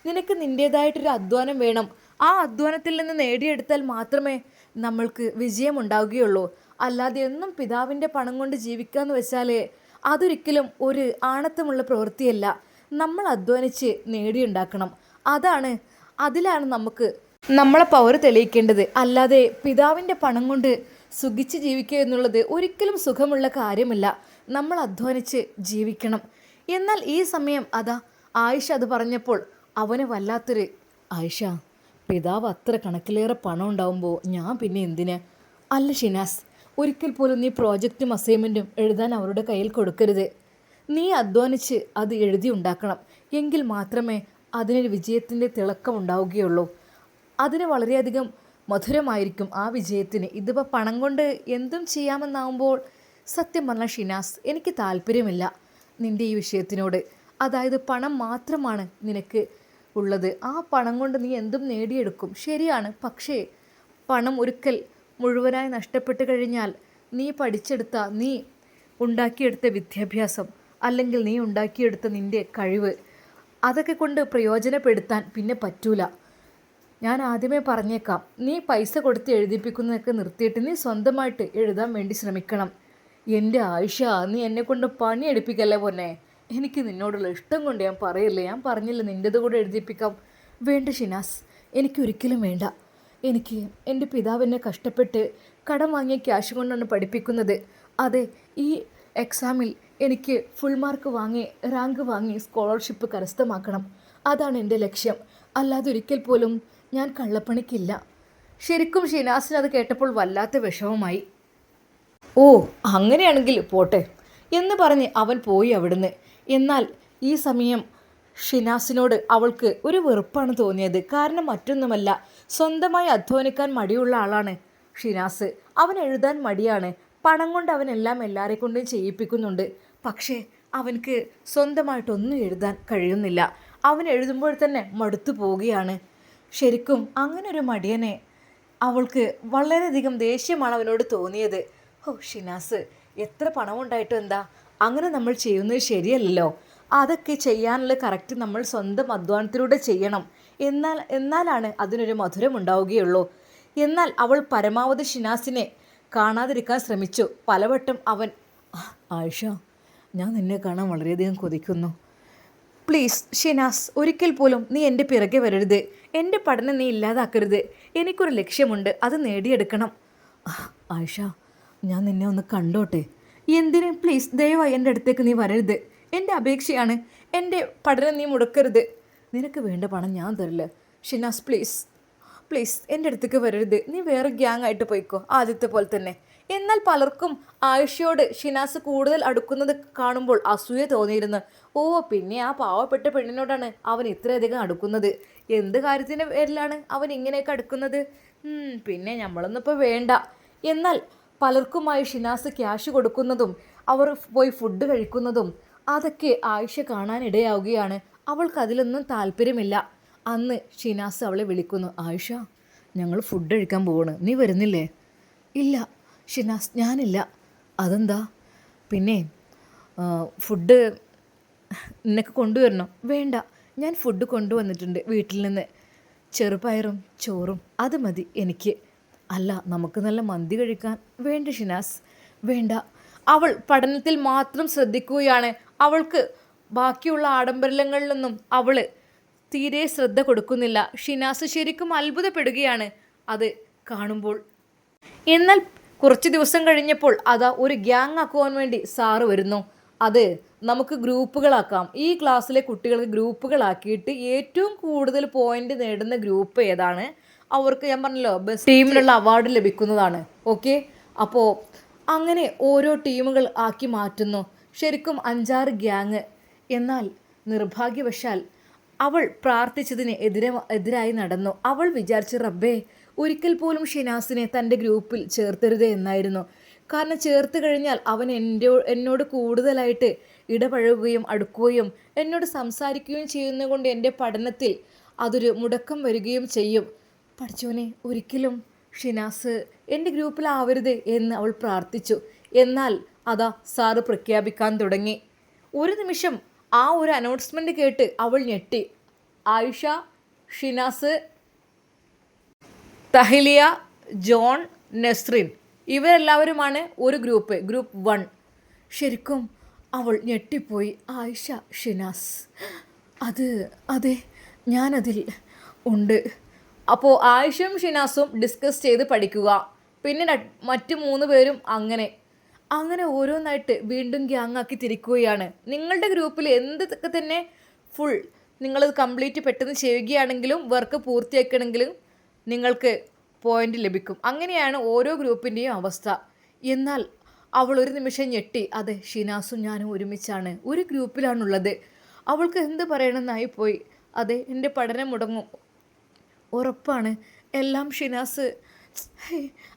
[SPEAKER 1] നിനക്ക് നിൻ്റേതായിട്ടൊരു അധ്വാനം വേണം. ആ അധ്വാനത്തിൽ നിന്ന് നേടിയെടുത്താൽ മാത്രമേ നമ്മൾക്ക് വിജയമുണ്ടാവുകയുള്ളൂ. അല്ലാതെ എന്നും പിതാവിൻ്റെ പണം കൊണ്ട് ജീവിക്കാമെന്ന് വെച്ചാൽ അതൊരിക്കലും ഒരു ആണത്തമുള്ള പ്രവൃത്തിയല്ല. നമ്മൾ അധ്വാനിച്ച് നേടിയുണ്ടാക്കണം. അതിലാണ് നമുക്ക് നമ്മളെ പവർ തെളിയിക്കേണ്ടത്. അല്ലാതെ പിതാവിൻ്റെ പണം കൊണ്ട് സുഖിച്ച് ജീവിക്കുക എന്നുള്ളത് ഒരിക്കലും സുഖമുള്ള കാര്യമല്ല. നമ്മൾ അധ്വാനിച്ച് ജീവിക്കണം. എന്നാൽ ഈ സമയം അതാ ആയിഷ അത് പറഞ്ഞപ്പോൾ അവന് വല്ലാത്തൊരു, ആയിഷ, പിതാവ് അത്ര കണക്കിലേറെ പണം ഉണ്ടാവുമ്പോൾ ഞാൻ പിന്നെ എന്തിന്? അല്ല ഷിനാസ്, ഒരിക്കൽ പോലും നീ പ്രോജക്റ്റും അസൈൻമെൻറ്റും എഴുതാൻ അവരുടെ കയ്യിൽ കൊടുക്കരുത്. നീ അധ്വാനിച്ച് അത് എഴുതി ഉണ്ടാക്കണം. എങ്കിൽ മാത്രമേ അതിനൊരു വിജയത്തിൻ്റെ തിളക്കം ഉണ്ടാവുകയുള്ളൂ. അതിന് വളരെയധികം മധുരമായിരിക്കും ആ വിജയത്തിന്. ഇതിപ്പോൾ പണം കൊണ്ട് എന്തും ചെയ്യാമെന്നാവുമ്പോൾ സത്യം പറഞ്ഞ ഷിനാസ്, എനിക്ക് താല്പര്യമില്ല നിൻ്റെ ഈ വിഷയത്തിനോട്. അതായത് പണം മാത്രമാണ് നിനക്ക് ഉള്ളത്. ആ പണം കൊണ്ട് നീ എന്തും നേടിയെടുക്കും, ശരിയാണ്. പക്ഷേ പണം ഒരിക്കൽ മുഴുവനായി നഷ്ടപ്പെട്ട് കഴിഞ്ഞാൽ നീ പഠിച്ചെടുത്ത, നീ ഉണ്ടാക്കിയെടുത്ത വിദ്യാഭ്യാസം, അല്ലെങ്കിൽ നീ ഉണ്ടാക്കിയെടുത്ത നിൻ്റെ കഴിവ്, അതൊക്കെ കൊണ്ട് പ്രയോജനപ്പെടുത്താൻ പിന്നെ പറ്റൂല. ഞാൻ ആദ്യമേ പറഞ്ഞേക്കാം, നീ പൈസ കൊടുത്ത് എഴുതിപ്പിക്കുന്നതൊക്കെ നിർത്തിയിട്ട് നീ സ്വന്തമായിട്ട് എഴുതാൻ വേണ്ടി ശ്രമിക്കണം. എൻ്റെ ആയിഷ, നീ എന്നെക്കൊണ്ട് പണിയെടുപ്പിക്കല്ലേ പൊന്നെ. എനിക്ക് നിന്നോടുള്ള ഇഷ്ടം കൊണ്ട് ഞാൻ പറയില്ല. ഞാൻ പറഞ്ഞില്ല നിൻ്റേത് കൂടെ എഴുതിപ്പിക്കാം. വേണ്ട ഷിനാസ്, എനിക്കൊരിക്കലും വേണ്ട. എനിക്ക് എൻ്റെ പിതാവ് എന്നെ കഷ്ടപ്പെട്ട് കടം വാങ്ങിയ ക്യാഷ് കൊണ്ടാണ് പഠിപ്പിക്കുന്നത്. അതെ, ഈ എക്സാമിൽ എനിക്ക് ഫുൾ മാർക്ക് വാങ്ങി, റാങ്ക് വാങ്ങി സ്കോളർഷിപ്പ് കരസ്ഥമാക്കണം. അതാണ് എൻ്റെ ലക്ഷ്യം. അല്ലാതെ ഒരിക്കൽ പോലും ഞാൻ കള്ളപ്പണിക്കില്ല. ശരിക്കും ഷിനാസിന് അത് കേട്ടപ്പോൾ വല്ലാത്ത വിഷമമായി. ഓ, അങ്ങനെയാണെങ്കിൽ പോട്ടെ എന്ന് പറഞ്ഞ് അവൻ പോയി അവിടുന്ന്. എന്നാൽ ഈ സമയം ഷിനാസിനോട് അവൾക്ക് ഒരു വെറുപ്പാണ് തോന്നിയത്. കാരണം മറ്റൊന്നുമല്ല, സ്വന്തമായി അധ്വാനിക്കാൻ മടിയുള്ള ആളാണ് ഷിനാസ്. അവൻ എഴുതാൻ മടിയാണ്. പണം കൊണ്ട് അവനെല്ലാം എല്ലാവരെ കൊണ്ടും ചെയ്യിപ്പിക്കുന്നുണ്ട്. പക്ഷേ അവൻക്ക് സ്വന്തമായിട്ടൊന്നും എഴുതാൻ കഴിയുന്നില്ല. അവൻ എഴുതുമ്പോൾ തന്നെ മടുത്തു പോവുകയാണ്. ശരിക്കും അങ്ങനെ ഒരു മടിയനെ അവൾക്ക് വളരെയധികം ദേഷ്യമാണ് അവനോട് തോന്നിയത്. ഓ ഷിനാസ്, എത്ര പണമുണ്ടായിട്ടും എന്താ? അങ്ങനെ നമ്മൾ ചെയ്യുന്നത് ശരിയല്ലല്ലോ. അതൊക്കെ ചെയ്യാനുള്ള കറക്റ്റ് നമ്മൾ സ്വന്തം അധ്വാനത്തിലൂടെ ചെയ്യണം. എന്നാലാണ് അതിനൊരു മധുരം ഉണ്ടാവുകയുള്ളൂ. എന്നാൽ അവൾ പരമാവധി ഷിനാസിനെ കാണാതിരിക്കാൻ ശ്രമിച്ചു. പലവട്ടം അവൻ, ആയിഷ, ഞാൻ നിന്നെ കാണാൻ വളരെയധികം കൊതിക്കുന്നു. പ്ലീസ് ഷിനാസ്, ഒരിക്കൽ പോലും നീ എൻ്റെ പിറകെ വരരുത്. എൻ്റെ പഠനം നീ ഇല്ലാതാക്കരുത്. എനിക്കൊരു ലക്ഷ്യമുണ്ട്, അത് നേടിയെടുക്കണം. ആയിഷ, ഞാൻ നിന്നെ ഒന്ന് കണ്ടോട്ടെ. എന്തിന്? പ്ലീസ്, ദയവായി എൻ്റെ അടുത്തേക്ക് നീ വരരുത്. എൻ്റെ അപേക്ഷയാണ്. എൻ്റെ പഠനം നീ മുടക്കരുത്. നിനക്ക് വേണ്ട പണം ഞാൻ തരില്ല. ഷിനാസ്, പ്ലീസ് പ്ലീസ് എൻ്റെ അടുത്തേക്ക് വരരുത്. നീ വേറെ ഗ്യാങ് ആയിട്ട് പോയിക്കോ, ആദ്യത്തെ പോലെ തന്നെ. എന്നാൽ പലർക്കും ആയിഷയോട് ഷിനാസ് കൂടുതൽ അടുക്കുന്നത് കാണുമ്പോൾ അസൂയ തോന്നിയിരുന്നു. ഓ, പിന്നെ ആ പാവപ്പെട്ട പെണ്ണിനോടാണ് അവൻ ഇത്രയധികം അടുക്കുന്നത്. എന്ത് കാര്യത്തിൻ്റെ പേരിലാണ് അവൻ ഇങ്ങനെയൊക്കെ അടുക്കുന്നത്? പിന്നെ നമ്മളൊന്നും ഇപ്പോൾ വേണ്ട. എന്നാൽ പലർക്കുമായി ഷിനാസ് ക്യാഷ് കൊടുക്കുന്നതും അവർ പോയി ഫുഡ് കഴിക്കുന്നതും അതൊക്കെ ആയിഷ കാണാനിടയാവുകയാണ്. അവൾക്ക് അതിലൊന്നും താല്പര്യമില്ല. അന്ന് ഷിനാസ് അവളെ വിളിക്കുന്നു. ആയിഷ, ഞങ്ങൾ ഫുഡ് കഴിക്കാൻ പോവാണ്, നീ വരുന്നില്ലേ? ഇല്ല ഷിനാസ്, ഞാനില്ല. അതെന്താ? പിന്നെ ഫുഡ് നിനക്ക് കൊണ്ടുവരണോ? വേണ്ട, ഞാൻ ഫുഡ് കൊണ്ടുവന്നിട്ടുണ്ട് വീട്ടിൽ നിന്ന്. ചെറുപയറും ചോറും അത് മതി എനിക്ക്. അല്ല, നമുക്ക് നല്ല മന്തി കഴിക്കാൻ. വേണ്ട ഷിനാസ്, വേണ്ട. അവൾ പഠനത്തിൽ മാത്രം ശ്രദ്ധിക്കുകയാണ്. അവൾക്ക് ബാക്കിയുള്ള ആഡംബരങ്ങളിലൊന്നും അവൾ തീരെ ശ്രദ്ധ കൊടുക്കുന്നില്ല. ഷിനാസ് ശരിക്കും അത്ഭുതപ്പെടുകയാണ് അത് കാണുമ്പോൾ. എന്നാൽ കുറച്ച് ദിവസം കഴിഞ്ഞപ്പോൾ അതാ ഒരു ഗ്യാങ് ആക്കുവാൻ വേണ്ടി സാറ് വരുന്നു. അത് നമുക്ക് ഗ്രൂപ്പുകളാക്കാം. ഈ ക്ലാസ്സിലെ കുട്ടികൾക്ക് ഗ്രൂപ്പുകളാക്കിയിട്ട് ഏറ്റവും കൂടുതൽ പോയിന്റ് നേടുന്ന ഗ്രൂപ്പ് ഏതാണ് അവർക്ക്, ഞാൻ പറഞ്ഞല്ലോ, ബെസ്റ്റ് ടീമിനുള്ള അവാർഡ് ലഭിക്കുന്നതാണ്. ഓക്കെ, അപ്പോൾ അങ്ങനെ ഓരോ ടീമുകൾ ആക്കി മാറ്റുന്നു. ശരിക്കും 5-6 ഗ്യാങ്. എന്നാൽ നിർഭാഗ്യവശാൽ അവൾ പ്രാർത്ഥിച്ചതിന് എതിരായി നടന്നു. അവൾ വിചാരിച്ച, റബ്ബേ, ഒരിക്കൽ പോലും ഷിനാസിനെ തൻ്റെ ഗ്രൂപ്പിൽ ചേർത്തരുതേ എന്നായിരുന്നു. കാരണം ചേർത്ത് കഴിഞ്ഞാൽ അവൻ എന്നോട് കൂടുതലായിട്ട് ഇടപഴകുകയും അടുക്കുകയും എന്നോട് സംസാരിക്കുകയും ചെയ്യുന്നതുകൊണ്ട് എൻ്റെ പഠനത്തിൽ അതൊരു മുടക്കം വരികയും ചെയ്യും. പഠിച്ചോനെ, ഒരിക്കലും ഷിനാസ് എൻ്റെ ഗ്രൂപ്പിലാവരുത് എന്ന് അവൾ പ്രാർത്ഥിച്ചു. എന്നാൽ അതാ സാറ് പ്രഖ്യാപിക്കാൻ തുടങ്ങി. ഒരു നിമിഷം ആ ഒരു അനൗൺസ്മെൻ്റ് കേട്ട് അവൾ ഞെട്ടി. ആയിഷ, ഷിനാസ്, തഹ്ലിയ, ജോൺ, നസ്രിൻ, ഇവരെല്ലാവരുമാണ് ഒരു ഗ്രൂപ്പ് 1. ശരിക്കും അവൾ ഞെട്ടിപ്പോയി. ആയിഷ, ഷിനാസ്, അതെ, ഞാനതിൽ ഉണ്ട്. അപ്പോൾ ആയിഷയും ഷിനാസും ഡിസ്കസ് ചെയ്ത് പഠിക്കുക. പിന്നെ മറ്റു 3 പേരും അങ്ങനെ. അങ്ങനെ ഓരോന്നായിട്ട് വീണ്ടും ഗ്യാങ്ങാക്കി തിരിക്കുകയാണ്. നിങ്ങളുടെ ഗ്രൂപ്പിൽ എന്തൊക്കെ തന്നെ ഫുൾ നിങ്ങളത് കംപ്ലീറ്റ് പെട്ടെന്ന് ചെയ്യുകയാണെങ്കിലും വർക്ക് പൂർത്തിയാക്കണമെങ്കിലും നിങ്ങൾക്ക് പോയിന്റ് ലഭിക്കും. അങ്ങനെയാണ് ഓരോ ഗ്രൂപ്പിൻ്റെയും അവസ്ഥ. എന്നാൽ അവൾ ഒരു നിമിഷം ഞെട്ടി. അതെ, ഷിനാസും ഞാനും ഒരുമിച്ചാണ്, ഒരു ഗ്രൂപ്പിലാണുള്ളത്. അവൾക്ക് എന്ത് പറയണമെന്നായി പോയി. അതെ, എൻ്റെ പഠനം മുടങ്ങും, ഉറപ്പാണ്. എല്ലാം ഷിനാസ്,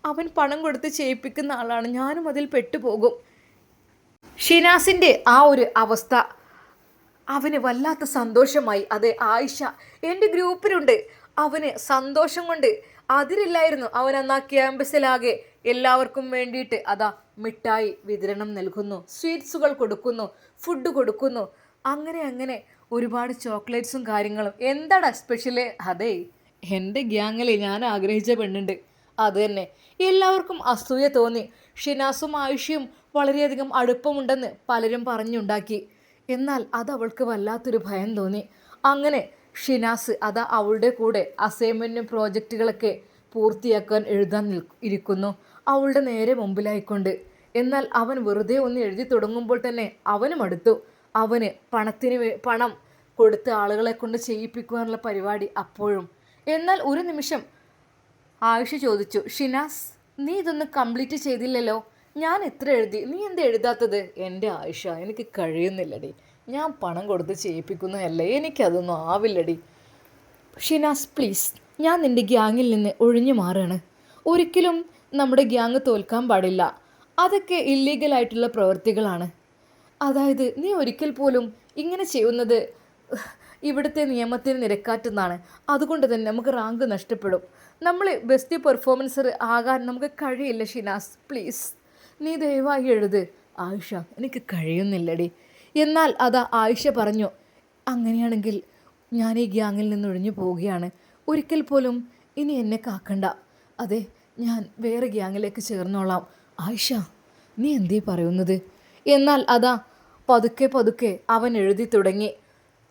[SPEAKER 1] അവൻ പണം കൊടുത്ത് ചെയ്യിപ്പിക്കുന്ന ആളാണ്, ഞാനും അതിൽ പെട്ടുപോകും. ഷിനാസിൻ്റെ ആ ഒരു അവസ്ഥ അവന് വല്ലാത്ത സന്തോഷമായി. അതെ, ആയിഷ എൻ്റെ ഗ്രൂപ്പിലുണ്ട്. അവന് സന്തോഷം കൊണ്ട് അതിരില്ലായിരുന്നു. അവൻ അന്ന് ആ ക്യാമ്പസിലാകെ എല്ലാവർക്കും വേണ്ടിയിട്ട് അതാ മിഠായി വിതരണം നൽകുന്നു, സ്വീറ്റ്സുകൾ കൊടുക്കുന്നു, ഫുഡ് കൊടുക്കുന്നു. അങ്ങനെ ഒരുപാട് ചോക്ലേറ്റ്സും കാര്യങ്ങളും. എന്താടാ സ്പെഷ്യല്? അതെ, എൻ്റെ ഗ്യാങ്ങിൽ ഞാൻ ആഗ്രഹിച്ച പെണ്ണുണ്ട്, അത് തന്നെ. എല്ലാവർക്കും അസൂയ തോന്നി. ഷിനാസും ആയിഷയും വളരെയധികം അടുപ്പമുണ്ടെന്ന് പലരും പറഞ്ഞുണ്ടാക്കി. എന്നാൽ അത് അവൾക്ക് വല്ലാത്തൊരു ഭയം തോന്നി. അങ്ങനെ ഷിനാസ് അതാ അവളുടെ കൂടെ അസൈൻമെൻറ്റും പ്രോജക്റ്റുകളൊക്കെ പൂർത്തിയാക്കാൻ എഴുതാൻ ഇരിക്കുന്നു, അവളുടെ നേരെ മുമ്പിലായിക്കൊണ്ട്. എന്നാൽ അവൻ വെറുതെ ഒന്ന് എഴുതി തുടങ്ങുമ്പോൾ തന്നെ അവനും അടുത്തു. അവന് പണം കൊടുത്ത് ആളുകളെ കൊണ്ട് ചെയ്യിപ്പിക്കുവാനുള്ള പരിപാടി അപ്പോഴും. എന്നാൽ ഒരു നിമിഷം ആയിഷ ചോദിച്ചു, ഷിനാസ്, നീ ഇതൊന്നും കംപ്ലീറ്റ് ചെയ്തില്ലല്ലോ, ഞാൻ എത്ര എഴുതി, നീ എന്താ എഴുതാത്തത്? എൻ്റെ ആയിഷ, എനിക്ക് കഴിയുന്നില്ലടി, ഞാൻ പണം കൊടുത്ത് ചെയ്യിപ്പിക്കുന്നതല്ലേ, എനിക്കതൊന്നും ആവില്ലടി. ഷിനാസ് പ്ലീസ്, ഞാൻ നിൻ്റെ ഗ്യാങ്ങിൽ നിന്ന് ഒഴിഞ്ഞു മാറുകയാണ്. ഒരിക്കലും നമ്മുടെ ഗ്യാങ് തോൽക്കാൻ പാടില്ല, അതൊക്കെ ഇല്ലീഗലായിട്ടുള്ള പ്രവൃത്തികളാണ്. അതായത് നീ ഒരിക്കൽ പോലും ഇങ്ങനെ ചെയ്യുന്നത് ഇവിടുത്തെ നിയമത്തിന് നിരക്കാറ്റുന്നതാണ്. അതുകൊണ്ട് തന്നെ നമുക്ക് റാങ്ക് നഷ്ടപ്പെടും. നമ്മൾ ബെസ്റ്റ് പെർഫോമൻസർ ആകാൻ നമുക്ക് കഴിയില്ല. ഷിനാസ് പ്ലീസ്, നീ ദയവായി എഴുത്. ആയിഷ, എനിക്ക് കഴിയുന്നില്ലടി. എന്നാൽ അതാ ആയിഷ പറഞ്ഞു, അങ്ങനെയാണെങ്കിൽ ഞാൻ ഈ ഗ്യാങ്ങിൽ നിന്ന് ഒഴിഞ്ഞു പോവുകയാണ്. ഒരിക്കൽ പോലും ഇനി എന്നെ കാക്കണ്ട. അതെ, ഞാൻ വേറെ ഗ്യാങ്ങിലേക്ക് ചേർന്നോളാം. ആയിഷ, നീ എന്തേ പറയുന്നത്? എന്നാൽ അതാ പതുക്കെ അവൻ എഴുതി തുടങ്ങി.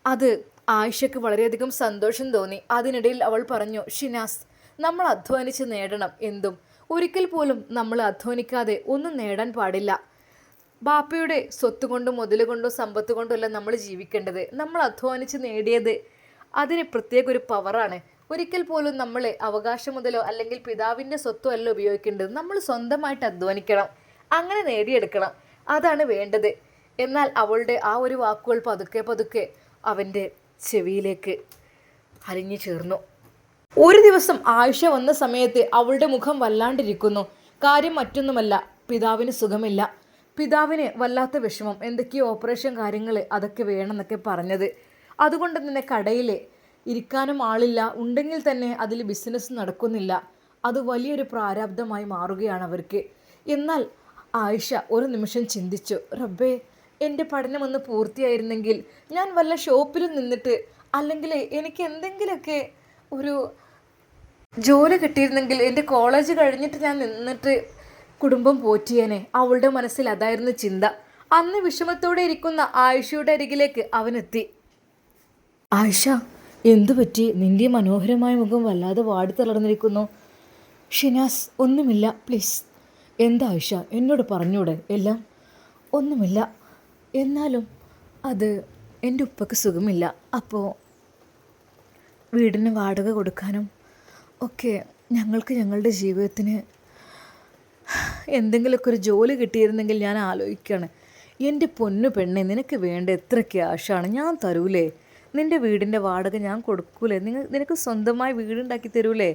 [SPEAKER 1] അത് ആയിഷയ്ക്ക് വളരെയധികം സന്തോഷം തോന്നി. അതിനിടയിൽ അവൾ പറഞ്ഞു, ഷിനാസ്, നമ്മൾ അധ്വാനിച്ച് നേടണം എന്തും. ഒരിക്കൽ പോലും നമ്മൾ അധ്വാനിക്കാതെ ഒന്നും നേടാൻ പാടില്ല. ബാപ്പയുടെ സ്വത്ത് കൊണ്ടും മുതൽ കൊണ്ടും സമ്പത്ത് കൊണ്ടുമല്ല നമ്മൾ ജീവിക്കേണ്ടത്. നമ്മൾ അധ്വാനിച്ച് നേടിയത് അതിന് പ്രത്യേക ഒരു പവറാണ്. ഒരിക്കൽ പോലും നമ്മളെ അവകാശം മുതലോ അല്ലെങ്കിൽ പിതാവിൻ്റെ സ്വത്തോ അല്ല ഉപയോഗിക്കേണ്ടത്. നമ്മൾ സ്വന്തമായിട്ട് അധ്വാനിക്കണം, അങ്ങനെ നേടിയെടുക്കണം, അതാണ് വേണ്ടത്. എന്നാൽ അവളുടെ ആ ഒരു വാക്കുകൾ പതുക്കെ അവൻ്റെ ചെവിയിലേക്ക് അലിഞ്ഞു ചേർന്നു. ഒരു ദിവസം ആയിഷ വന്ന സമയത്ത് അവളുടെ മുഖം വല്ലാണ്ടിരിക്കുന്നു. കാര്യം മറ്റൊന്നുമല്ല, പിതാവിന് സുഖമില്ല. പിതാവിന് വല്ലാത്ത വിഷമം, എന്തൊക്കെയോ ഓപ്പറേഷൻ കാര്യങ്ങൾ അതൊക്കെ വേണമെന്നൊക്കെ പറഞ്ഞത്. അതുകൊണ്ട് തന്നെ കടയിൽ ഇരിക്കാനും ആളില്ല, ഉണ്ടെങ്കിൽ തന്നെ അതിൽ ബിസിനസ് നടക്കുന്നില്ല. അത് വലിയൊരു പ്രാരാബ്ധമായി മാറുകയാണ് അവർക്ക്. എന്നാൽ ആയിഷ ഒരു നിമിഷം ചിന്തിച്ചു, റബ്ബേ, എൻ്റെ പഠനമൊന്ന് പൂർത്തിയായിരുന്നെങ്കിൽ ഞാൻ വല്ല ഷോപ്പിലും നിന്നിട്ട് അല്ലെങ്കിൽ എനിക്ക് എന്തെങ്കിലുമൊക്കെ ഒരു ജോലി കിട്ടിയിരുന്നെങ്കിൽ എൻ്റെ കോളേജ് കഴിഞ്ഞിട്ട് ഞാൻ നിന്നിട്ട് കുടുംബം പോറ്റിയേനെ. അവളുടെ മനസ്സിൽ അതായിരുന്നു ചിന്ത. അന്ന് വിഷമത്തോടെ ഇരിക്കുന്ന ആയിഷയുടെ അരികിലേക്ക് അവനെത്തി. ആയിഷ, എന്തു പറ്റി? നിൻ്റെ മനോഹരമായ മുഖം വല്ലാതെ വാടി തളർന്നിരിക്കുന്നു. ഷിനാസ്, ഒന്നുമില്ല, പ്ലീസ്. എന്താ ആയിഷ, എന്നോട് പറഞ്ഞൂടെ എല്ലാം? ഒന്നുമില്ല, എന്നാലും അത് എൻ്റെ ഉപ്പക്ക് സുഖമില്ല. അപ്പോൾ വീടിന് വാടക കൊടുക്കാനും ഒക്കെ ഞങ്ങൾക്ക് ഞങ്ങളുടെ ജീവിതത്തിന് എന്തെങ്കിലുമൊക്കെ ഒരു ജോലി കിട്ടിയിരുന്നെങ്കിൽ ഞാൻ ആലോചിക്കുകയാണ്. എൻ്റെ പൊന്നു പെണ്ണെ, നിനക്ക് വേണ്ട എത്ര ക്യാഷാണ് ഞാൻ തരൂലേ? നിൻ്റെ വീടിൻ്റെ വാടക ഞാൻ കൊടുക്കൂലേ? നിനക്ക് സ്വന്തമായി വീടുണ്ടാക്കി തരൂലേ?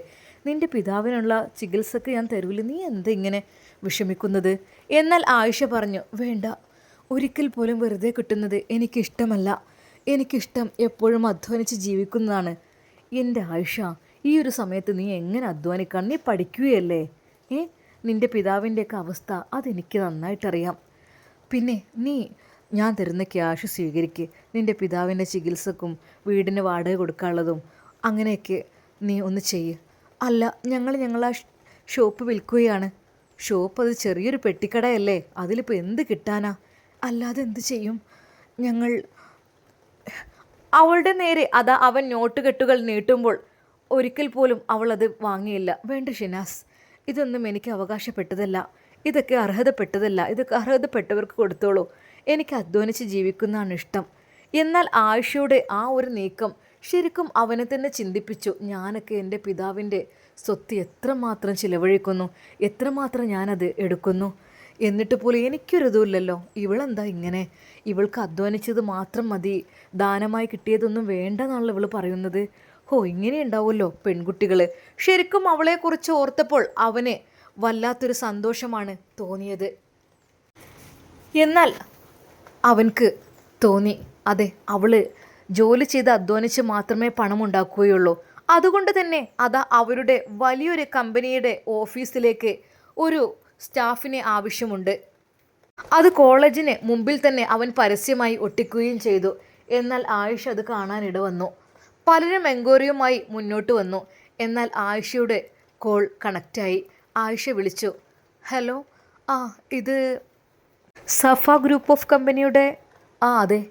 [SPEAKER 1] നിൻ്റെ പിതാവിനുള്ള ചികിത്സക്ക് ഞാൻ തരൂലേ? നീ എന്താ ഇങ്ങനെ വിഷമിക്കുന്നത്? എന്നാൽ ആയിഷ പറഞ്ഞു, വേണ്ട, ഒരിക്കൽ പോലും വെറുതെ കിട്ടുന്നത് എനിക്കിഷ്ടമല്ല. എനിക്കിഷ്ടം എപ്പോഴും അധ്വാനിച്ച് ജീവിക്കുന്നതാണ്. എൻ്റെ ആയിഷ, ഈ ഒരു സമയത്ത് നീ എങ്ങനെ അധ്വാനിക്കാൻ? നീ പഠിക്കുകയല്ലേ? നിൻ്റെ പിതാവിൻ്റെയൊക്കെ അവസ്ഥ അതെനിക്ക് നന്നായിട്ടറിയാം. പിന്നെ നീ ഞാൻ തരുന്ന ക്യാഷ് സ്വീകരിക്ക്. നിൻ്റെ പിതാവിൻ്റെ ചികിത്സക്കും വീടിന് വാടക കൊടുക്കാനുള്ളതും അങ്ങനെയൊക്കെ നീ ഒന്ന് ചെയ്യ്. അല്ല, ഞങ്ങളാ ഷോപ്പ് വിൽക്കുകയാണ്. ഷോപ്പ് അത് ചെറിയൊരു പെട്ടിക്കടയല്ലേ, അതിലിപ്പോൾ എന്ത് കിട്ടാനാ? അല്ലാതെ എന്ത് ചെയ്യും ഞങ്ങൾ? അവളുടെ നേരെ അതാ അവൻ നോട്ടുകെട്ടുകൾ നീട്ടുമ്പോൾ ഒരിക്കൽ പോലും അവൾ അത് വാങ്ങിയില്ല. വേണ്ട ഷിനാസ്, ഇതൊന്നും എനിക്ക് അവകാശപ്പെട്ടതല്ല. ഇതൊക്കെ അർഹതപ്പെട്ടതല്ല, ഇതൊക്കെ അർഹതപ്പെട്ടവർക്ക് കൊടുത്തോളൂ, എനിക്ക് അധ്വാനിച്ച് ജീവിക്കുന്നതാണ് ഇഷ്ടം. എന്നാൽ ആയിഷയുടെ ആ ഒരു നീക്കം ശരിക്കും അവനെ തന്നെ ചിന്തിപ്പിച്ചു. ഞാനൊക്കെ എൻ്റെ പിതാവിൻ്റെ സ്വത്ത് എത്രമാത്രം ചിലവഴിക്കുന്നു, എത്രമാത്രം ഞാനത് എടുക്കുന്നു, എന്നിട്ട് പോലും എനിക്കൊരിതുമില്ലല്ലോ. ഇവളെന്താ ഇങ്ങനെ? ഇവൾക്ക് അധ്വാനിച്ചത് മാത്രം മതി, ദാനമായി കിട്ടിയതൊന്നും വേണ്ടെന്നാണല്ലോ ഇവൾ പറയുന്നത്. ഹോ, ഇങ്ങനെ ഉണ്ടാവുമല്ലോ പെൺകുട്ടികൾ. ശരിക്കും അവളെക്കുറിച്ച് ഓർത്തപ്പോൾ അവന് വല്ലാത്തൊരു സന്തോഷമാണ് തോന്നിയത്. എന്നാൽ അവൻക്ക് തോന്നി, അതെ, അവൾ ജോലി ചെയ്ത് അധ്വാനിച്ച് മാത്രമേ പണമുണ്ടാക്കുകയുള്ളൂ. അതുകൊണ്ട് തന്നെ അതാ അവരുടെ വലിയൊരു കമ്പനിയുടെ ഓഫീസിലേക്ക് ഒരു സ്റ്റാഫിനെ ആവശ്യമുണ്ട്. അത് കോളേജിന് മുമ്പിൽ തന്നെ അവൻ പരസ്യമായി ഒട്ടിക്കുകയും ചെയ്തു. എന്നാൽ ആയിഷ അത് കാണാനിട വന്നു. പലരും എൻക്വയറിയുമായി മുന്നോട്ട് വന്നു. എന്നാൽ ആയിഷയുടെ കോൾ കണക്റ്റായി. ആയിഷ വിളിച്ചു, ഹലോ, ആ ഇത് സഫ ഗ്രൂപ്പ് ഓഫ് കമ്പനിയുടെ. ആ അതെ.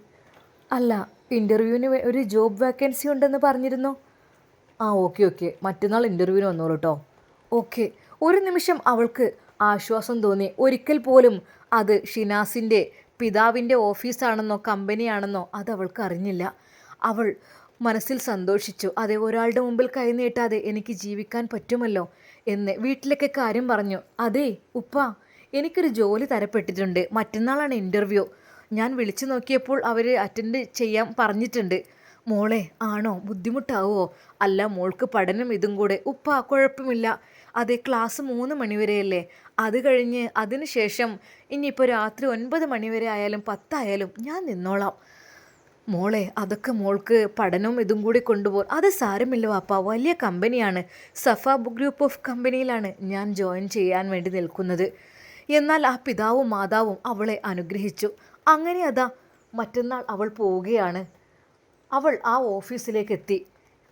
[SPEAKER 1] അല്ല, ഇൻ്റർവ്യൂവിന് ഒരു ജോബ് വാക്കൻസി ഉണ്ടെന്ന് പറഞ്ഞിരുന്നു. ആ ഓക്കെ ഓക്കെ, മറ്റന്നാൾ ഇൻ്റർവ്യൂവിന് വന്നോളൂ കേട്ടോ. ഓക്കെ. ഒരു നിമിഷം അവൾക്ക് ആശ്വാസം തോന്നി. ഒരിക്കൽ പോലും അത് ഷിനാസിൻ്റെ പിതാവിൻ്റെ ഓഫീസാണെന്നോ കമ്പനിയാണെന്നോ അത് അവൾക്ക് അറിഞ്ഞില്ല. അവൾ മനസ്സിൽ സന്തോഷിച്ചു. അതെ, ഒരാളുടെ മുമ്പിൽ കൈനീട്ടാതെ എനിക്ക് ജീവിക്കാൻ പറ്റുമല്ലോ എന്ന് വീട്ടിലൊക്കെ കാര്യം പറഞ്ഞു. അതെ ഉപ്പ, എനിക്കൊരു ജോലി തരപ്പെട്ടിട്ടുണ്ട്, മറ്റന്നാളാണ് ഇൻ്റർവ്യൂ. ഞാൻ വിളിച്ചു നോക്കിയപ്പോൾ അവർ അറ്റൻഡ് ചെയ്യാൻ പറഞ്ഞിട്ടുണ്ട്. മോളെ, ആണോ? ബുദ്ധിമുട്ടാവോ? അല്ല, മോൾക്ക് പഠനം ഇതും കൂടെ. ഉപ്പ, കുഴപ്പമില്ല. അതെ, ക്ലാസ് 3 മണിവരെയല്ലേ, അത് കഴിഞ്ഞ് അതിന് ശേഷം ഇനിയിപ്പോൾ രാത്രി 9 മണിവരെ ആയാലും 10 ആയാലും ഞാൻ നിന്നോളാം. മോളെ, അതൊക്കെ മോൾക്ക് പഠനവും ഇതും കൂടി കൊണ്ടുപോകും. അത് സാരമില്ല വാപ്പ, വലിയ കമ്പനിയാണ്. സഫ ഗ്രൂപ്പ് ഓഫ് കമ്പനിയിലാണ് ഞാൻ ജോയിൻ ചെയ്യാൻ വേണ്ടി നിൽക്കുന്നത്. എന്നാൽ ആ പിതാവും മാതാവും അവളെ അനുഗ്രഹിച്ചു. അങ്ങനെ അതാ മറ്റന്നാൾ അവൾ പോവുകയാണ്. അവൾ ആ ഓഫീസിലേക്ക് എത്തി.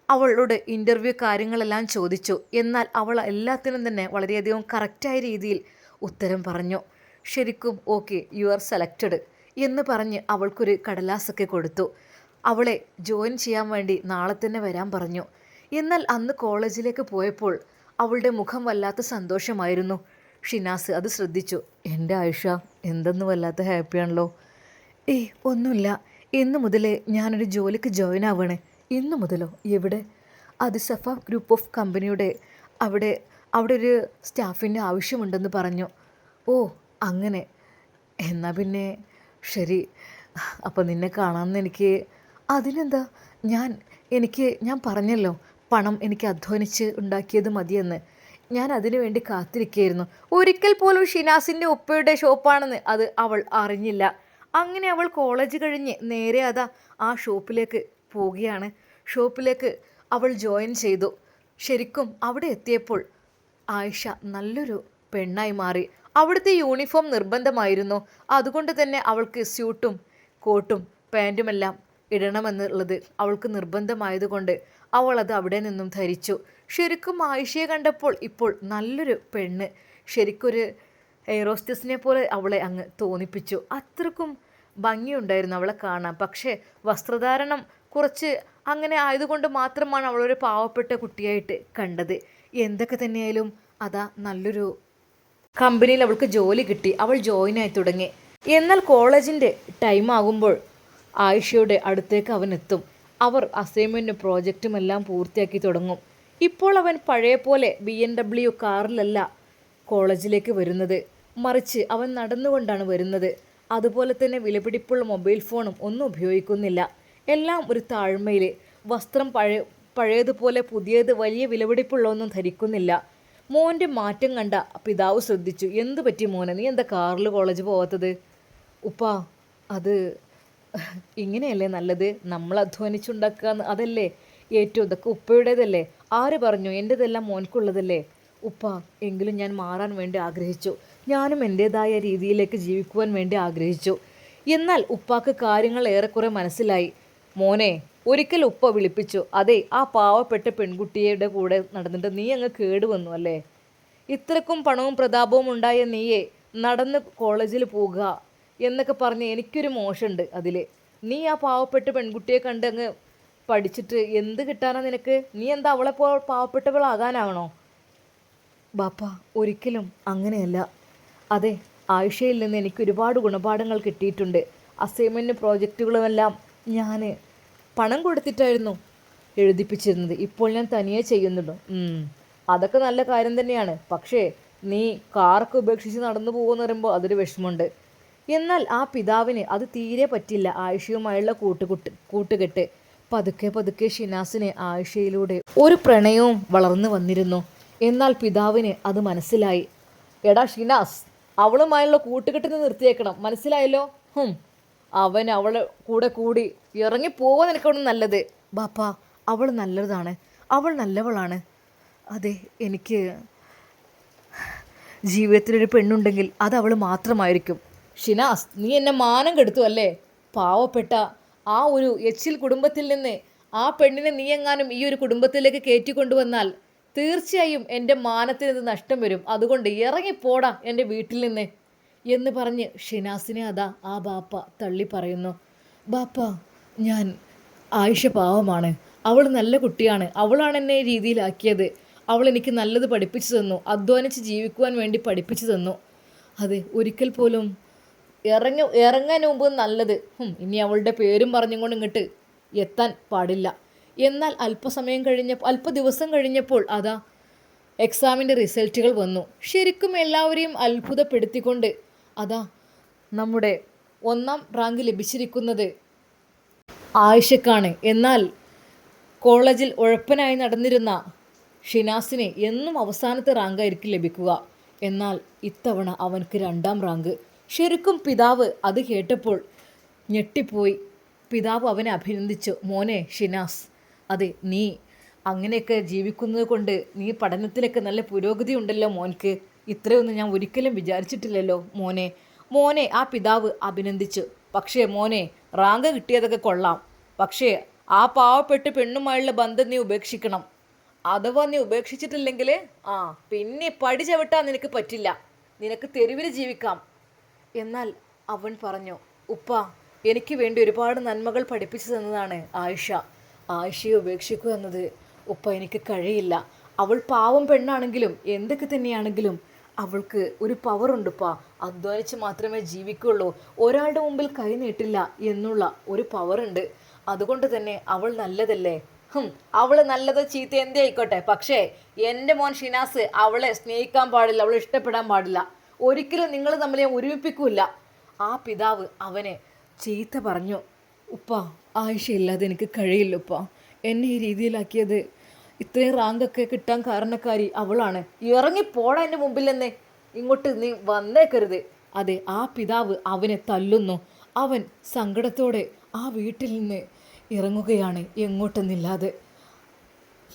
[SPEAKER 1] അവളോട് ഇൻ്റർവ്യൂ കാര്യങ്ങളെല്ലാം ചോദിച്ചു. എന്നാൽ അവൾ എല്ലാത്തിനും തന്നെ വളരെയധികം കറക്റ്റായ രീതിയിൽ ഉത്തരം പറഞ്ഞു. ശരിക്കും ഓക്കെ, യു ആർ സെലക്റ്റഡ് എന്ന് പറഞ്ഞ് അവൾക്കൊരു കടലാസൊക്കെ കൊടുത്തു. അവളെ ജോയിൻ ചെയ്യാൻ വേണ്ടി നാളെ തന്നെ വരാൻ പറഞ്ഞു. എന്നാൽ അന്ന് കോളേജിലേക്ക് പോയപ്പോൾ അവളുടെ മുഖം വല്ലാത്ത സന്തോഷമായിരുന്നു. ഷിനാസ് അത് ശ്രദ്ധിച്ചു. എൻ്റെ ആയിഷ എന്തെന്ന് വല്ലാത്ത ഹാപ്പിയാണല്ലോ. ഏയ് ഒന്നുമില്ല, ഇന്ന് മുതലേ ഞാനൊരു ജോലിക്ക് ജോയിൻ ആവുകയാണ്. ഇന്നു മുതലോ? എവിടെ? അത് സഫ ഗ്രൂപ്പ് ഓഫ് കമ്പനിയുടെ അവിടെ അവിടെ ഒരു സ്റ്റാഫിൻ്റെ ആവശ്യമുണ്ടെന്ന് പറഞ്ഞു. ഓ അങ്ങനെ, എന്നാൽ പിന്നെ ശരി, അപ്പോൾ നിന്നെ കാണാമെന്ന് എനിക്ക്. അതിനെന്താ, ഞാൻ പറഞ്ഞല്ലോ, പണം എനിക്ക് അധ്വാനിച്ച് ഉണ്ടാക്കിയത് മതിയെന്ന്. ഞാൻ അതിനു വേണ്ടി കാത്തിരിക്കുകയായിരുന്നു. ഒരിക്കൽ പോലും ഷിനാസിൻ്റെ ഉപ്പയുടെ ഷോപ്പാണെന്ന് അത് അവൾ അറിഞ്ഞില്ല. അങ്ങനെ അവൾ കോളേജ് കഴിഞ്ഞ് നേരെ അതാ ആ ഷോപ്പിലേക്ക് പോവുകയാണ്. ഷോപ്പിലേക്ക് അവൾ ജോയിൻ ചെയ്തു. ശരിക്കും അവിടെ എത്തിയപ്പോൾ ആയിഷ നല്ലൊരു പെണ്ണായി മാറി. അവിടുത്തെ യൂണിഫോം നിർബന്ധമായിരുന്നു. അതുകൊണ്ട് തന്നെ അവൾക്ക് സ്യൂട്ടും കോട്ടും പാൻറ്റുമെല്ലാം ഇടണമെന്നുള്ളത് അവൾക്ക് നിർബന്ധമായതുകൊണ്ട് അവൾ അത് അവിടെ നിന്നും ധരിച്ചു. ശരിക്കും ആയിഷയെ കണ്ടപ്പോൾ ഇപ്പോൾ നല്ലൊരു പെണ്ണ്, ശരിക്കൊരു എയറോസ്റ്റസിനെ പോലെ അവളെ അങ്ങ് തോന്നിപ്പിച്ചു. അത്രക്കും ഭംഗിയുണ്ടായിരുന്നു അവളെ കാണാൻ. പക്ഷേ വസ്ത്രധാരണം കുറച്ച് അങ്ങനെ ആയതുകൊണ്ട് മാത്രമാണ് അവളൊരു പാവപ്പെട്ട കുട്ടിയായിട്ട് കണ്ടത്. എന്തൊക്കെ തന്നെയായാലും അതാ നല്ലൊരു കമ്പനിയിൽ അവൾക്ക് ജോലി കിട്ടി. അവൾ ജോയിനായി തുടങ്ങി. എന്നാൽ കോളേജിൻ്റെ ടൈം ആകുമ്പോൾ ആയിഷയുടെ അടുത്തേക്ക് അവൻ എത്തും. അവർ അസൈൻമെൻറ്റും പ്രോജക്റ്റും എല്ലാം പൂർത്തിയാക്കി തുടങ്ങും. ഇപ്പോൾ അവൻ പഴയ പോലെ BMW കാറിലല്ല കോളേജിലേക്ക് വരുന്നത്, മറിച്ച് അവൻ നടന്നുകൊണ്ടാണ് വരുന്നത്. അതുപോലെ തന്നെ വിലപിടിപ്പുള്ള മൊബൈൽ ഫോണും ഒന്നും ഉപയോഗിക്കുന്നില്ല. എല്ലാം ഒരു താഴ്മയിൽ. വസ്ത്രം പഴയതുപോലെ പുതിയത് വലിയ വിലപിടിപ്പുള്ളതൊന്നും ധരിക്കുന്നില്ല. മോൻ്റെ മാറ്റം കണ്ട പിതാവ് ശ്രദ്ധിച്ചു. എന്ത് പറ്റി മോനെ, നീ എന്താ കാറിൽ കോളേജ് പോവാത്തത്? ഉപ്പാ, അത് ഇങ്ങനെയല്ലേ നല്ലത്, നമ്മൾ അധ്വാനിച്ചുണ്ടാക്കുക, അതല്ലേ ഏറ്റവും. ഇതൊക്കെ ഉപ്പയുടേതല്ലേ, ആര് പറഞ്ഞു? എൻ്റെതെല്ലാം മോൻക്കുള്ളതല്ലേ. ഉപ്പ, എങ്കിലും ഞാൻ മാറാൻ വേണ്ടി ആഗ്രഹിച്ചു. ഞാനും എൻ്റേതായ രീതിയിലേക്ക് ജീവിക്കുവാൻ വേണ്ടി ആഗ്രഹിച്ചു. എന്നാൽ ഉപ്പാക്ക് കാര്യങ്ങൾ ഏറെക്കുറെ മനസ്സിലായി. മോനെ, ഒരിക്കൽ ഉപ്പ വിളിപ്പിച്ചു. അതെ, ആ പാവപ്പെട്ട പെൺകുട്ടിയുടെ കൂടെ നടന്നിട്ട് നീ അങ്ങ് കേടുവന്നു അല്ലേ? ഇത്രക്കും പണവും പ്രതാപവും ഉണ്ടായ നീയെ നടന്ന് കോളേജിൽ പോകുക എന്നൊക്കെ പറഞ്ഞ് എനിക്കൊരു മോശമുണ്ട് അതിൽ. നീ ആ പാവപ്പെട്ട പെൺകുട്ടിയെ കണ്ട് അങ്ങ് പഠിച്ചിട്ട് എന്ത് കിട്ടാനാ നിനക്ക്? നീ എന്താ അവളെപ്പോൾ പാവപ്പെട്ടവളാകാനാവണോ? ബാപ്പ, ഒരിക്കലും അങ്ങനെയല്ല. അതെ, ആയിഷയിൽ നിന്ന് എനിക്ക് ഒരുപാട് ഗുണപാഠങ്ങൾ കിട്ടിയിട്ടുണ്ട്. അസൈൻമെൻറ്റ് പ്രോജക്റ്റുകളുമെല്ലാം ഞാൻ പണം കൊടുത്തിട്ടായിരുന്നു എഴുതിപ്പിച്ചിരുന്നത്. ഇപ്പോൾ ഞാൻ തനിയെ ചെയ്യുന്നുണ്ടോ? അതൊക്കെ നല്ല കാര്യം തന്നെയാണ്. പക്ഷേ നീ കാറൊക്കെ ഉപേക്ഷിച്ച് നടന്നു പോകുമെന്ന് പറയുമ്പോൾ അതൊരു വിഷമമുണ്ട്. എന്നാൽ ആ പിതാവിന് അത് തീരെ പറ്റില്ല. ആയിഷയുമായുള്ള കൂട്ടുകെട്ട്. പതുക്കെ പതുക്കെ ഷിനാസിന് ആയിഷയിലൂടെ ഒരു പ്രണയവും വളർന്നു വന്നിരുന്നു. എന്നാൽ പിതാവിന് അത് മനസ്സിലായി. എടാ ഷിനാസ്, അവളുമായുള്ള കൂട്ടുകെട്ടിന് നിർത്തിയേക്കണം, മനസ്സിലായല്ലോ? അവൻ അവളെ കൂടെ കൂടി ഇറങ്ങിപ്പോവാൻ എനിക്കവിടെ നല്ലത്. ബാപ്പ, അവൾ നല്ലതാണ്, അവൾ നല്ലവളാണ്. അതെ, എനിക്ക് ജീവിതത്തിലൊരു പെണ്ണുണ്ടെങ്കിൽ അത് അവൾ മാത്രമായിരിക്കും. ഷിനാസ്, നീ എന്നെ മാനം കെടുത്തു അല്ലേ? പാവപ്പെട്ട ആ ഒരു എച്ചിൽ കുടുംബത്തിൽ നിന്ന് ആ പെണ്ണിനെ നീ എങ്ങാനും ഈ ഒരു കുടുംബത്തിലേക്ക് കയറ്റിക്കൊണ്ടുവന്നാൽ തീർച്ചയായും എൻ്റെ മാനത്തിന് ഇത് നഷ്ടം വരും. അതുകൊണ്ട് ഇറങ്ങിപ്പോടാ എൻ്റെ വീട്ടിൽ നിന്ന് എന്ന് പറഞ്ഞ് ഷിനാസിനെ അതാ ആ ബാപ്പ തള്ളി പറയുന്നു. ബാപ്പ, ഞാൻ ആയിഷ പാവമാണ്, അവൾ നല്ല കുട്ടിയാണ്, അവളാണ് എന്നെ ഈ രീതിയിലാക്കിയത്. അവൾ എനിക്ക് നല്ലത് പഠിപ്പിച്ചു തന്നു, അധ്വാനിച്ച് ജീവിക്കുവാൻ വേണ്ടി പഠിപ്പിച്ചു തന്നു. അതെ, ഒരിക്കൽ പോലും ഇറങ്ങാൻ മുമ്പ് നല്ലത് ഇനി അവളുടെ പേരും പറഞ്ഞുകൊണ്ട് ഇങ്ങോട്ട് എത്താൻ പാടില്ല. എന്നാൽ അല്പ ദിവസം കഴിഞ്ഞപ്പോൾ അതാ എക്സാമിൻ്റെ റിസൾട്ടുകൾ വന്നു. ശരിക്കും എല്ലാവരെയും അത്ഭുതപ്പെടുത്തിക്കൊണ്ട് അതാ നമ്മുടെ 1ാം റാങ്ക് ലഭിച്ചിരിക്കുന്നത് ആയിഷക്കാണ്. എന്നാൽ കോളേജിൽ ഉഴപ്പനായി നടന്നിരുന്ന ഷിനാസിന് എന്നും അവസാനത്തെ റാങ്കായിരിക്കും ലഭിക്കുക. എന്നാൽ ഇത്തവണ അവൻക്ക് 2ാം റാങ്ക്. ശരിക്കും പിതാവ് അത് കേട്ടപ്പോൾ ഞെട്ടിപ്പോയി. പിതാവ് അവനെ അഭിനന്ദിച്ചു. മോനെ ഷിനാസ്, അതെ, നീ അങ്ങനെയൊക്കെ ജീവിക്കുന്നത് കൊണ്ട് നീ പഠനത്തിലൊക്കെ നല്ല പുരോഗതി ഉണ്ടല്ലോ മോൻക്ക്. ഇത്രയൊന്നും ഞാൻ ഒരിക്കലും വിചാരിച്ചിട്ടില്ലല്ലോ മോനെ ആ പിതാവ് അഭിനന്ദിച്ചു. പക്ഷേ മോനെ, റാങ്ക് കിട്ടിയതൊക്കെ കൊള്ളാം, പക്ഷേ ആ പാവപ്പെട്ട പെണ്ണുമായുള്ള ബന്ധം നീ ഉപേക്ഷിക്കണം. അഥവാ നീ ഉപേക്ഷിച്ചിട്ടില്ലെങ്കിൽ പിന്നെ പടി ചവിട്ടാൻ നിനക്ക് പറ്റില്ല, നിനക്ക് തെരുവിൽ ജീവിക്കാം. എന്നാൽ അവൻ പറഞ്ഞു, ഉപ്പ, എനിക്ക് വേണ്ടി ഒരുപാട് നന്മകൾ പഠിപ്പിച്ചു തന്നതാണ് ആയിഷയെ ഉപേക്ഷിക്കുക എന്നത് ഉപ്പ എനിക്ക് കഴിയില്ല. അവൾ പാവം പെണ്ണാണെങ്കിലും എന്തൊക്കെ തന്നെയാണെങ്കിലും അവൾക്ക് ഒരു പവറുണ്ടുപ്പാ. അധ്വാനിച്ച് മാത്രമേ ജീവിക്കുള്ളൂ, ഒരാളുടെ മുമ്പിൽ കൈ നീട്ടില്ല എന്നുള്ള ഒരു പവറുണ്ട്. അതുകൊണ്ട് തന്നെ അവൾ നല്ലതല്ലേ? അവൾ നല്ലത് ചീത്ത എന്തേ ആയിക്കോട്ടെ, പക്ഷേ എൻ്റെ മോൻ ഷിനാസ് അവളെ സ്നേഹിക്കാൻ പാടില്ല, അവളെ ഇഷ്ടപ്പെടാൻ പാടില്ല. ഒരിക്കലും നിങ്ങൾ തമ്മിൽ ഒരുമിപ്പിക്കൂല. ആ പിതാവ് അവനെ ചീത്ത പറഞ്ഞു. ഉപ്പ, ആയിഷയില്ലാതെ എനിക്ക് കഴിയില്ല ഉപ്പ. എന്നെ ഈ രീതിയിലാക്കിയത്, ഇത്രയും റാങ്കൊക്കെ കിട്ടാൻ കാരണക്കാരി അവളാണ്. ഇറങ്ങിപ്പോടാ എൻ്റെ മുമ്പിൽ നിന്ന്, ഇങ്ങോട്ട് നീ വന്നേക്കരുത്. അതെ, ആ പിതാവ് അവനെ തല്ലുന്നു. അവൻ സങ്കടത്തോടെ ആ വീട്ടിൽ നിന്ന് ഇറങ്ങുകയാണ്, എങ്ങോട്ടെന്നില്ലാതെ.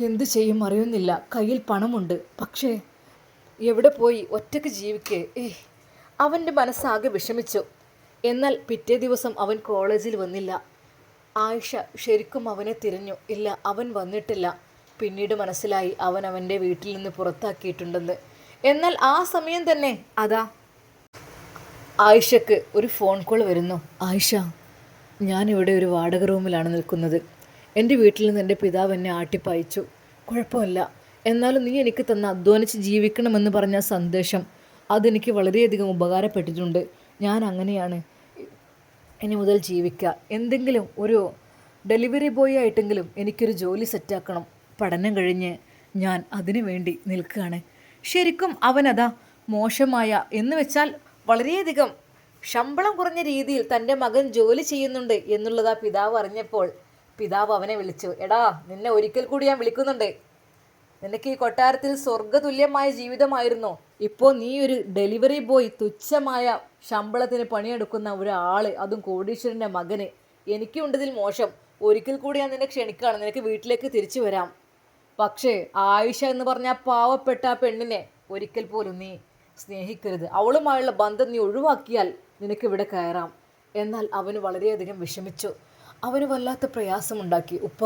[SPEAKER 1] എന്തു ചെയ്യും അറിയുന്നില്ല. കയ്യിൽ പണമുണ്ട്, പക്ഷേ എവിടെ പോയി ഒറ്റയ്ക്ക് ജീവിക്കേ? അവൻ്റെ മനസ്സാകെ വിഷമിച്ചു. എന്നാൽ പിറ്റേ ദിവസം അവൻ കോളേജിൽ വന്നില്ല. ആയിഷ ശരിക്കും അവനെ തിരഞ്ഞു. ഇല്ല, അവൻ വന്നിട്ടില്ല. പിന്നീട് മനസ്സിലായി അവൻ അവൻ്റെ വീട്ടിൽ നിന്ന് പുറത്താക്കിയിട്ടുണ്ടെന്ന്. എന്നാൽ ആ സമയം തന്നെ അതാ ആയിഷക്ക് ഒരു ഫോൺ കോൾ വരുന്നു. ആയിഷ, ഞാനിവിടെ ഒരു വാടക റൂമിലാണ് നിൽക്കുന്നത്. എൻ്റെ വീട്ടിൽ നിന്ന് എൻ്റെ പിതാവ് എന്നെ ആട്ടിപ്പായിച്ചു. കുഴപ്പമില്ല, എന്നാലും നീ എനിക്ക് തന്ന അധ്വാനിച്ച് ജീവിക്കണമെന്ന് പറഞ്ഞ സന്ദേശം അതെനിക്ക് വളരെയധികം ഉപകാരപ്പെട്ടിട്ടുണ്ട്. ഞാൻ അങ്ങനെയാണ് ഇനി മുതൽ ജീവിക്കുക. എന്തെങ്കിലും ഒരു ഡെലിവറി ബോയ് ആയിട്ടെങ്കിലും എനിക്കൊരു ജോലി സെറ്റാക്കണം. പഠനം കഴിഞ്ഞ് ഞാൻ അതിനു വേണ്ടി നിൽക്കുകയാണ്. ശരിക്കും അവനതാ മോശമായ എന്ന് വെച്ചാൽ വളരെയധികം ശമ്പളം കുറഞ്ഞ രീതിയിൽ തൻ്റെ മകൻ ജോലി ചെയ്യുന്നുണ്ട് എന്നുള്ളതാ പിതാവ് അറിഞ്ഞപ്പോൾ പിതാവ് അവനെ വിളിച്ചു. എടാ, നിന്നെ ഒരിക്കൽ കൂടി ഞാൻ വിളിക്കുന്നുണ്ട്. നിനക്ക് ഈ കൊട്ടാരത്തിൽ സ്വർഗ്ഗതുല്യമായ ജീവിതമായിരുന്നു. ഇപ്പോൾ നീ ഒരു ഡെലിവറി ബോയ്, തുച്ഛമായ ശമ്പളത്തിന് പണിയെടുക്കുന്ന ഒരാൾ, അതും കോടീശ്വരൻ്റെ മകന്. എനിക്കുണ്ടതിൽ മോശം. ഒരിക്കൽ കൂടി ഞാൻ നിന്നെ ക്ഷണിക്കുകയാണ്, നിനക്ക് വീട്ടിലേക്ക് തിരിച്ചു വരാം. പക്ഷേ ആയിഷ എന്ന് പറഞ്ഞ പാവപ്പെട്ട ആ പെണ്ണിനെ ഒരിക്കൽ പോലും നീ സ്നേഹിക്കരുത്. അവളുമായുള്ള ബന്ധം നീ ഒഴിവാക്കിയാൽ നിനക്കിവിടെ കയറാം. എന്നാൽ അവന് വളരെയധികം വിഷമിച്ചു. അവന് വല്ലാത്ത പ്രയാസമുണ്ടാക്കി. ഉപ്പ,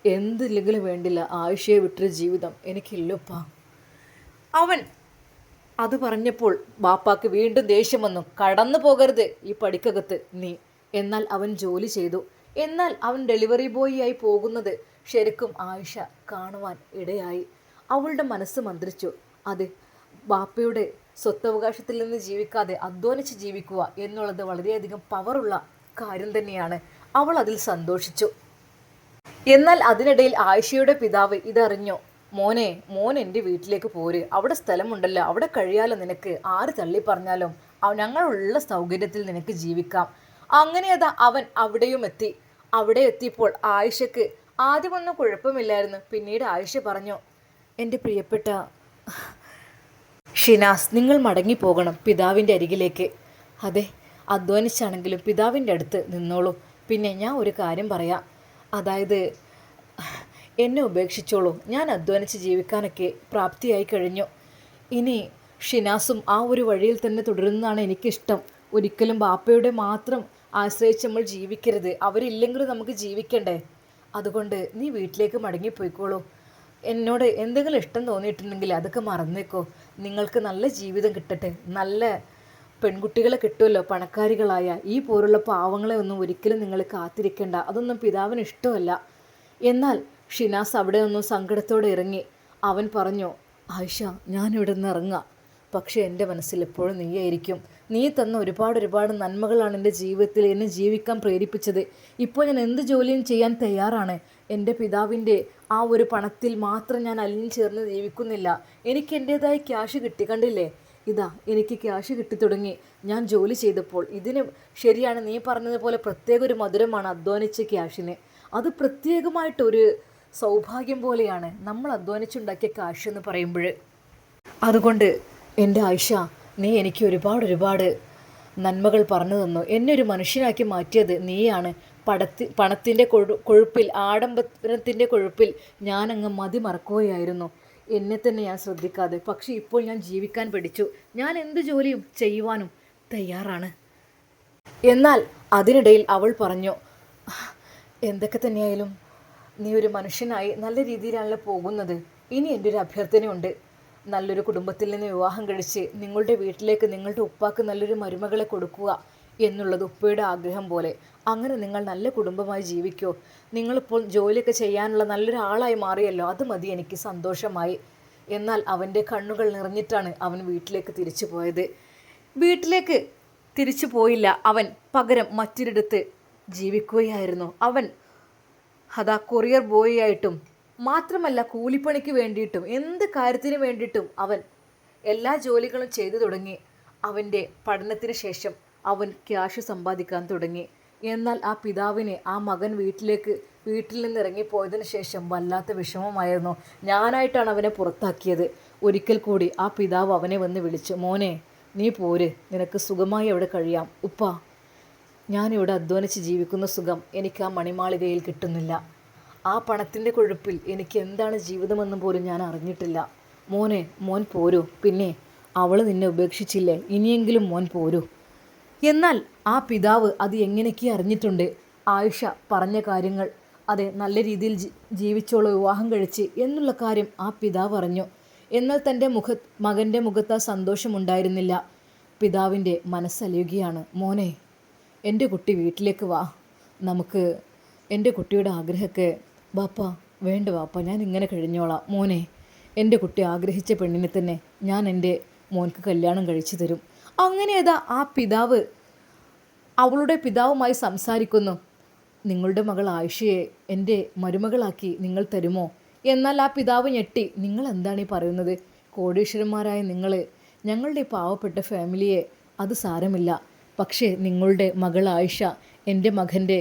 [SPEAKER 1] എന്തില്ലെങ്കിലും വേണ്ടില്ല, ആയിഷയെ വിട്ടൊരു ജീവിതം എനിക്കില്ലുപ്പ. അവൻ അത് പറഞ്ഞപ്പോൾ ബാപ്പാക്ക് വീണ്ടും ദേഷ്യം വന്നു. കടന്നു പോകരുത് ഈ പടിക്കകത്ത് നീ. എന്നാൽ അവൻ ജോലി ചെയ്തു. എന്നാൽ അവൻ ഡെലിവറി ബോയ് ആയി പോകുന്നത് ശരിക്കും ആയിഷ കാണുവാൻ ഇടയായി. അവളുടെ മനസ്സ് മന്ത്രിച്ചു. അത് ബാപ്പയുടെ സ്വത്തവകാശത്തിൽ നിന്ന് ജീവിക്കാതെ അധ്വാനിച്ച് ജീവിക്കുക എന്നുള്ളത് വളരെയധികം പവറുള്ള കാര്യം തന്നെയാണ്. അവൾ അതിൽ സന്തോഷിച്ചു. എന്നാൽ അതിനിടയിൽ ആയിഷയുടെ പിതാവ് ഇതറിഞ്ഞു. മോൻ എൻ്റെ വീട്ടിലേക്ക് പോര്, അവിടെ സ്ഥലമുണ്ടല്ലോ, അവിടെ കഴിയാലോ, നിനക്ക് ആര് തള്ളി പറഞ്ഞാലും ഞങ്ങളുള്ള സൗകര്യത്തിൽ നിനക്ക് ജീവിക്കാം. അങ്ങനെ അവൻ അവിടെയും എത്തി. അവിടെ എത്തിയപ്പോൾ ആയിഷക്ക് ആദ്യമൊന്നും കുഴപ്പമില്ലായിരുന്നു. പിന്നീട് ആയിഷ പറഞ്ഞു, എൻ്റെ പ്രിയപ്പെട്ട ഷിനാസ്, നിങ്ങൾ മടങ്ങിപ്പോകണം പിതാവിൻ്റെ അരികിലേക്ക്. അതെ, അധ്വാനിച്ചാണെങ്കിലും പിതാവിൻ്റെ അടുത്ത് നിന്നോളൂ. പിന്നെ ഞാൻ ഒരു കാര്യം പറയാം, അതായത് എന്നെ ഉപേക്ഷിച്ചോളൂ. ഞാൻ അധ്വാനിച്ച് ജീവിക്കാനൊക്കെ പ്രാപ്തിയായി കഴിഞ്ഞു. ഇനി ഷിനാസും ആ ഒരു വഴിയിൽ തന്നെ തുടരുന്നതാണ് എനിക്കിഷ്ടം. ഒരിക്കലും ബാപ്പയുടെ മാത്രം ആശ്രയിച്ച് നമ്മൾ ജീവിക്കരുത്. അവരില്ലെങ്കിലും നമുക്ക് ജീവിക്കണ്ടേ? അതുകൊണ്ട് നീ വീട്ടിലേക്ക് മടങ്ങിപ്പോയിക്കോളൂ. എന്നോട് എന്തെങ്കിലും ഇഷ്ടം തോന്നിയിട്ടുണ്ടെങ്കിൽ അതൊക്കെ മറന്നേക്കോ. നിങ്ങൾക്ക് നല്ല ജീവിതം കിട്ടട്ടെ. നല്ല പെൺകുട്ടികളെ കിട്ടുമല്ലോ, പണക്കാരികളായ. ഈ പോലുള്ള പാവങ്ങളെ ഒന്നും ഒരിക്കലും നിങ്ങൾ കാത്തിരിക്കേണ്ട. അതൊന്നും പിതാവിന് ഇഷ്ടമല്ല. എന്നാൽ ഷിനാസ് അവിടെ നിന്നും സങ്കടത്തോടെ ഇറങ്ങി. അവൻ പറഞ്ഞു, ആയിഷ, ഞാനിവിടെ നിന്ന് ഇറങ്ങാം. പക്ഷേ എൻ്റെ മനസ്സിൽ എപ്പോഴും നീയായിരിക്കും. നീ തന്ന ഒരുപാട് നന്മകളാണ് എൻ്റെ ജീവിതത്തിൽ എന്നെ ജീവിക്കാൻ പ്രേരിപ്പിച്ചത്. ഇപ്പോൾ ഞാൻ എന്ത് ജോലിയും ചെയ്യാൻ തയ്യാറാണ്. എൻ്റെ പിതാവിൻ്റെ ആ ഒരു പണത്തിൽ മാത്രം ഞാൻ അലിഞ്ഞു ചേർന്ന് ജീവിക്കുന്നില്ല. എനിക്ക് എൻ്റേതായ ക്യാഷ് കിട്ടി, കണ്ടില്ലേ? ഇതാ എനിക്ക് ക്യാഷ് കിട്ടിത്തുടങ്ങി. ഞാൻ ജോലി ചെയ്തപ്പോൾ ഇതിന് ശരിയാണ് നീ പറഞ്ഞതുപോലെ പ്രത്യേക ഒരു മധുരമാണ് അധ്വാനിച്ച ക്യാഷിന്. അത് പ്രത്യേകമായിട്ടൊരു സൗഭാഗ്യം പോലെയാണ് നമ്മൾ അധ്വാനിച്ചുണ്ടാക്കിയ ക്യാഷ് എന്ന് പറയുമ്പോൾ. അതുകൊണ്ട് എൻ്റെ ആയിഷ, നീ എനിക്ക് ഒരുപാട് നന്മകൾ പറഞ്ഞു തന്നു. എന്നെ ഒരു മനുഷ്യനാക്കി മാറ്റിയത് നീയാണ്. പണത്തിൻ്റെ കൊഴുപ്പിൽ, ആഡംബരത്തിൻ്റെ കൊഴുപ്പിൽ ഞാനങ്ങ് മറക്കുകയായിരുന്നു. എന്നെ തന്നെ ഞാൻ ശ്രദ്ധിക്കാതെ. പക്ഷേ ഇപ്പോൾ ഞാൻ ജീവിക്കാൻ പഠിച്ചു. ഞാൻ എന്ത് ജോലിയും ചെയ്യുവാനും തയ്യാറാണ്. എന്നാൽ അതിനിടയിൽ അവൾ പറഞ്ഞു, എന്തൊക്കെ തന്നെയായാലും നീ ഒരു മനുഷ്യനായി നല്ല രീതിയിലാണല്ലോ പോകുന്നത്. ഇനി എൻ്റെ ഒരു അഭ്യർത്ഥനയുണ്ട്. നല്ലൊരു കുടുംബത്തിൽ നിന്ന് വിവാഹം കഴിച്ച് നിങ്ങളുടെ വീട്ടിലേക്ക് നിങ്ങളുടെ ഉപ്പാക്ക് നല്ലൊരു മരുമകളെ കൊടുക്കുക എന്നുള്ളത് ഉപ്പയുടെ ആഗ്രഹം പോലെ. അങ്ങനെ നിങ്ങൾ നല്ല കുടുംബമായി ജീവിക്കോ. നിങ്ങളിപ്പോൾ ജോലിയൊക്കെ ചെയ്യാനുള്ള നല്ലൊരാളായി മാറിയല്ലോ, അത് മതി, എനിക്ക് സന്തോഷമായി. എന്നാൽ അവൻ്റെ കണ്ണുകൾ നിറഞ്ഞിട്ടാണ് അവൻ വീട്ടിലേക്ക് തിരിച്ചു പോയത്. വീട്ടിലേക്ക് തിരിച്ചു പോയില്ല അവൻ, പകരം മറ്റൊരിടത്ത് ജീവിക്കുകയായിരുന്നു. അവൻ കൊറിയർ ബോയ് ആയിട്ടും മാത്രമല്ല കൂലിപ്പണിക്ക് വേണ്ടിയിട്ടും എന്ത് കാര്യത്തിന് വേണ്ടിയിട്ടും അവൻ എല്ലാ ജോലികളും ചെയ്തു തുടങ്ങി. അവൻ്റെ പഠനത്തിന് ശേഷം അവൻ ക്യാഷ് സമ്പാദിക്കാൻ തുടങ്ങി. എന്നാൽ ആ പിതാവിന് ആ മകൻ വീട്ടിൽ നിന്ന് ഇറങ്ങിപ്പോയതിന് ശേഷം വല്ലാത്ത വിഷമമായിരുന്നു. ഞാനായിട്ടാണ് അവനെ പുറത്താക്കിയത്. ഒരിക്കൽ കൂടി ആ പിതാവ് അവനെ വന്ന് വിളിച്ചു, മോനെ, നീ പോര്, നിനക്ക് സുഖമായി അവിടെ കഴിയാം. ഉപ്പാ, ഞാനിവിടെ അധ്വാനിച്ച് ജീവിക്കുന്ന സുഖം എനിക്ക് ആ മണിമാളികയിൽ കിട്ടുന്നില്ല. ആ പണത്തിൻ്റെ കൊഴുപ്പിൽ എനിക്ക് എന്താണ് ജീവിതമെന്ന് പോലും ഞാൻ അറിഞ്ഞിട്ടില്ല. മോൻ പോരൂ. പിന്നെ അവൾ നിന്നെ ഉപേക്ഷിച്ചില്ലേ, ഇനിയെങ്കിലും മോൻ പോരൂ. എന്നാൽ ആ പിതാവ് അത് എങ്ങനെയൊക്കെ അറിഞ്ഞിട്ടുണ്ട്. ആയിഷ പറഞ്ഞ കാര്യങ്ങൾ, അതെ, നല്ല രീതിയിൽ ജീവിച്ചോളൂ, വിവാഹം കഴിച്ച് എന്നുള്ള കാര്യം ആ പിതാവ് അറിഞ്ഞു. എന്നാൽ തൻ്റെ മകൻ്റെ മുഖത്ത് ആ സന്തോഷമുണ്ടായിരുന്നില്ല. പിതാവിൻ്റെ മനസ്സലിയുകയാണ്. മോനെ, എൻ്റെ കുട്ടി വീട്ടിലേക്ക് വാ, നമുക്ക് എൻ്റെ കുട്ടിയുടെ ആഗ്രഹമൊക്കെ. ബാപ്പ, വേണ്ട ബാപ്പ, ഞാൻ ഇങ്ങനെ കഴിഞ്ഞോളാം. മോനെ, എൻ്റെ കുട്ടി ആഗ്രഹിച്ച പെണ്ണിനെ തന്നെ ഞാൻ എൻ്റെ മോൻക്ക് കല്യാണം കഴിച്ചു തരും. അങ്ങനെ ആ പിതാവ് അവളുടെ പിതാവുമായി സംസാരിക്കുന്നു. നിങ്ങളുടെ മകൾ ആയിഷയെ എൻ്റെ മരുമകളാക്കി നിങ്ങൾ തരുമോ? എന്നാൽ ആ പിതാവ് ഞെട്ടി. നിങ്ങൾ എന്താണ് ഈ പറയുന്നത്? കോടീശ്വരന്മാരായ നിങ്ങൾ ഞങ്ങളുടെ പാവപ്പെട്ട ഫാമിലിയെ, അത് സാരമില്ല, പക്ഷേ നിങ്ങളുടെ മകൾ ആയിഷ എൻ്റെ മകൻ്റെ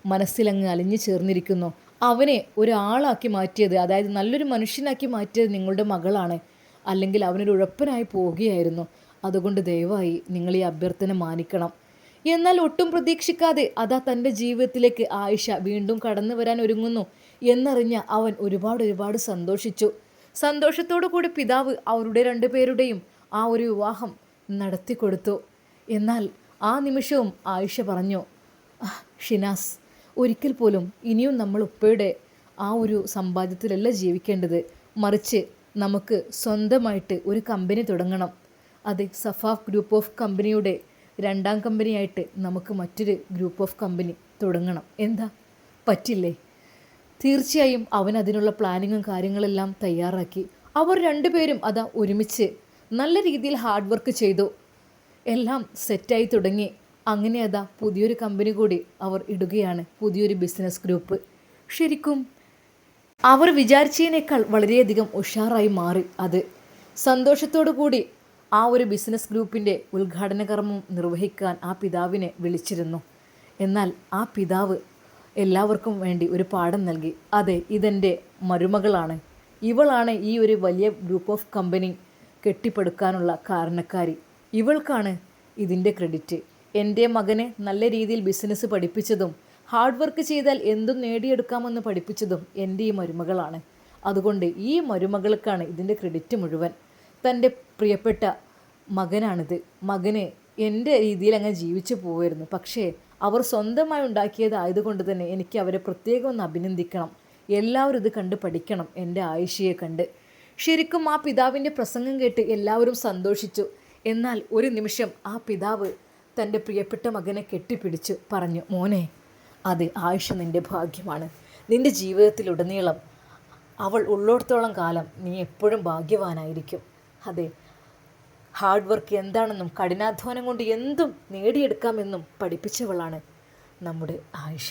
[SPEAKER 1] മനസ്സിലങ്ങ് അലിഞ്ഞു ചേർന്നിരിക്കുന്നു. അവനെ ഒരാളാക്കി മാറ്റിയത്, അതായത് നല്ലൊരു മനുഷ്യനാക്കി മാറ്റിയത് നിങ്ങളുടെ മകളാണ്. അല്ലെങ്കിൽ അവനൊരു ഉഴപ്പനായി പോവുകയായിരുന്നു. അതുകൊണ്ട് ദയവായി നിങ്ങൾ ഈ അഭ്യർത്ഥന മാനിക്കണം. എന്നാൽ ഒട്ടും പ്രതീക്ഷിക്കാതെ തൻ്റെ ജീവിതത്തിലേക്ക് ആയിഷ വീണ്ടും കടന്നു വരാൻ ഒരുങ്ങുന്നു എന്നറിഞ്ഞ അവൻ ഒരുപാട് സന്തോഷിച്ചു. സന്തോഷത്തോടു കൂടി പിതാവ് അവരുടെ രണ്ടുപേരുടെയും ആ ഒരു വിവാഹം നടത്തിക്കൊടുത്തു. എന്നാൽ ആ നിമിഷവും ആയിഷ പറഞ്ഞു, ഷിനാസ്, ഒരിക്കൽ പോലും ഇനിയും നമ്മൾ ഉപ്പയുടെ ആ ഒരു സമ്പാദ്യത്തിലല്ല ജീവിക്കേണ്ടത്. മറിച്ച് നമുക്ക് സ്വന്തമായിട്ട് ഒരു കമ്പനി തുടങ്ങണം. അതെ, സഫാഫ് ഗ്രൂപ്പ് ഓഫ് കമ്പനിയുടെ രണ്ടാം കമ്പനിയായിട്ട് നമുക്ക് മറ്റൊരു ഗ്രൂപ്പ് ഓഫ് കമ്പനി തുടങ്ങണം. എന്താ, പറ്റില്ലേ? തീർച്ചയായും അവൻ അതിനുള്ള പ്ലാനിങ്ങും കാര്യങ്ങളെല്ലാം തയ്യാറാക്കി. അവർ രണ്ടുപേരും ഒരുമിച്ച് നല്ല രീതിയിൽ ഹാർഡ് വർക്ക് ചെയ്തു. എല്ലാം സെറ്റായി തുടങ്ങി. അങ്ങനെ അതാ പുതിയൊരു കമ്പനി കൂടി അവർ ഇടുകയാണ്, പുതിയൊരു ബിസിനസ് ഗ്രൂപ്പ്. ശരിക്കും അവർ വിചാരിച്ചതിനേക്കാൾ വളരെയധികം ഉഷാറായി മാറി. അത് സന്തോഷത്തോടു കൂടി ആ ഒരു ബിസിനസ് ഗ്രൂപ്പിൻ്റെ ഉദ്ഘാടന കർമ്മം നിർവഹിക്കാൻ ആ പിതാവിനെ വിളിച്ചിരുന്നു. എന്നാൽ ആ പിതാവ് എല്ലാവർക്കും വേണ്ടി ഒരു പാഠം നൽകി. അതെ, ഇതെൻ്റെ മരുമകളാണ്, ഇവളാണ് ഈ ഒരു വലിയ ഗ്രൂപ്പ് ഓഫ് കമ്പനി കെട്ടിപ്പടുക്കാനുള്ള കാരണക്കാരി, ഇവൾക്കാണ് ഇതിൻ്റെ ക്രെഡിറ്റ്. എൻ്റെ മകനെ നല്ല രീതിയിൽ ബിസിനസ് പഠിപ്പിച്ചതും ഹാർഡ് വർക്ക് ചെയ്താൽ എന്തും നേടിയെടുക്കാമെന്ന് പഠിപ്പിച്ചതും എൻ്റെ ഈ മരുമകളാണ്. അതുകൊണ്ട് ഈ മരുമകൾക്കാണ് ഇതിൻ്റെ ക്രെഡിറ്റ് മുഴുവൻ. തൻ്റെ പ്രിയപ്പെട്ട മകനാണിത്. മകന് എൻ്റെ രീതിയിൽ അങ്ങ് ജീവിച്ചു പോവുമായിരുന്നു. പക്ഷേ അവർ സ്വന്തമായി ഉണ്ടാക്കിയതായതുകൊണ്ട് തന്നെ എനിക്ക് അവരെ പ്രത്യേകം ഒന്ന് അഭിനന്ദിക്കണം. എല്ലാവരും ഇത് കണ്ട് പഠിക്കണം, എൻ്റെ ആയിഷയെ കണ്ട്. ശരിക്കും ആ പിതാവിൻ്റെ പ്രസംഗം കേട്ട് എല്ലാവരും സന്തോഷിച്ചു. എന്നാൽ ഒരു നിമിഷം ആ പിതാവ് തൻ്റെ പ്രിയപ്പെട്ട മകനെ കെട്ടിപ്പിടിച്ചു പറഞ്ഞു, മോനെ, അതെ, ആയിഷ നിൻ്റെ ഭാഗ്യമാണ്. നിൻ്റെ ജീവിതത്തിലുടനീളം അവൾ ഉള്ളിടത്തോളം കാലം നീ എപ്പോഴും ഭാഗ്യവാനായിരിക്കും. അതെ, ഹാർഡ് വർക്ക് എന്താണെന്നും കഠിനാധ്വാനം കൊണ്ട് എന്തും നേടിയെടുക്കാമെന്നും പഠിപ്പിച്ചവളാണ് നമ്മുടെ ആയിഷ.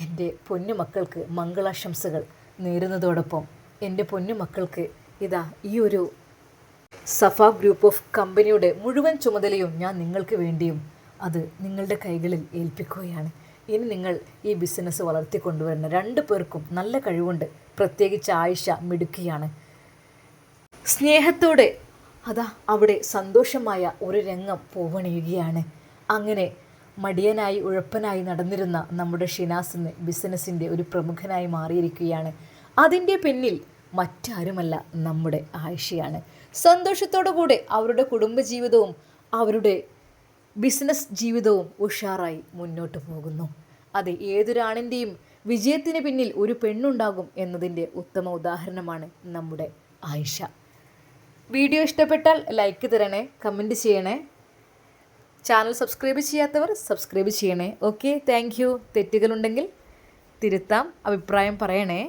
[SPEAKER 1] എൻ്റെ പൊന്നുമക്കൾക്ക് മംഗളാശംസകൾ നേരുന്നതോടൊപ്പം എൻ്റെ പൊന്നുമക്കൾക്ക് ഇതാ ഈ ഒരു സഫ ഗ്രൂപ്പ് ഓഫ് കമ്പനിയുടെ മുഴുവൻ ചുമതലയും ഞാൻ നിങ്ങൾക്ക് വേണ്ടിയും അത് നിങ്ങളുടെ കൈകളിൽ ഏൽപ്പിക്കുകയാണ്. ഇനി നിങ്ങൾ ഈ ബിസിനസ് വളർത്തിക്കൊണ്ടുവരുന്ന 2 പേർക്കും നല്ല കഴിവുണ്ട്. പ്രത്യേകിച്ച് ആയിഷ മിടുക്കിയാണ്. സ്നേഹത്തോടെ അതാ അവിടെ സന്തോഷമായ ഒരു രംഗം പൂവണിയുകയാണ്. അങ്ങനെ മടിയനായി ഉഴപ്പനായി നടന്നിരുന്ന നമ്മുടെ ഷിനാസിന് ബിസിനസ്സിൻ്റെ ഒരു പ്രമുഖനായി മാറിയിരിക്കുകയാണ്. അതിൻ്റെ പിന്നിൽ മറ്റാരുമല്ല, നമ്മുടെ ആയിഷയാണ്. സന്തോഷത്തോടു കൂടെ അവരുടെ കുടുംബജീവിതവും അവരുടെ ബിസിനസ് ജീവിതവും ഉഷാറായി മുന്നോട്ട് പോകുന്നു. അതെ, ഏതൊരാണിൻ്റെയും വിജയത്തിന് പിന്നിൽ ഒരു പെണ്ണുണ്ടാകും എന്നതിൻ്റെ ഉത്തമ ഉദാഹരണമാണ് നമ്മുടെ ആയിഷ. വീഡിയോ ഇഷ്ടപ്പെട്ടാൽ ലൈക്ക് തരണേ, കമൻറ്റ് ചെയ്യണേ. ചാനൽ സബ്സ്ക്രൈബ് ചെയ്യാത്തവർ സബ്സ്ക്രൈബ് ചെയ്യണേ. Okay, thank you. തെറ്റുകളുണ്ടെങ്കിൽ തിരുത്താം, അഭിപ്രായം പറയണേ.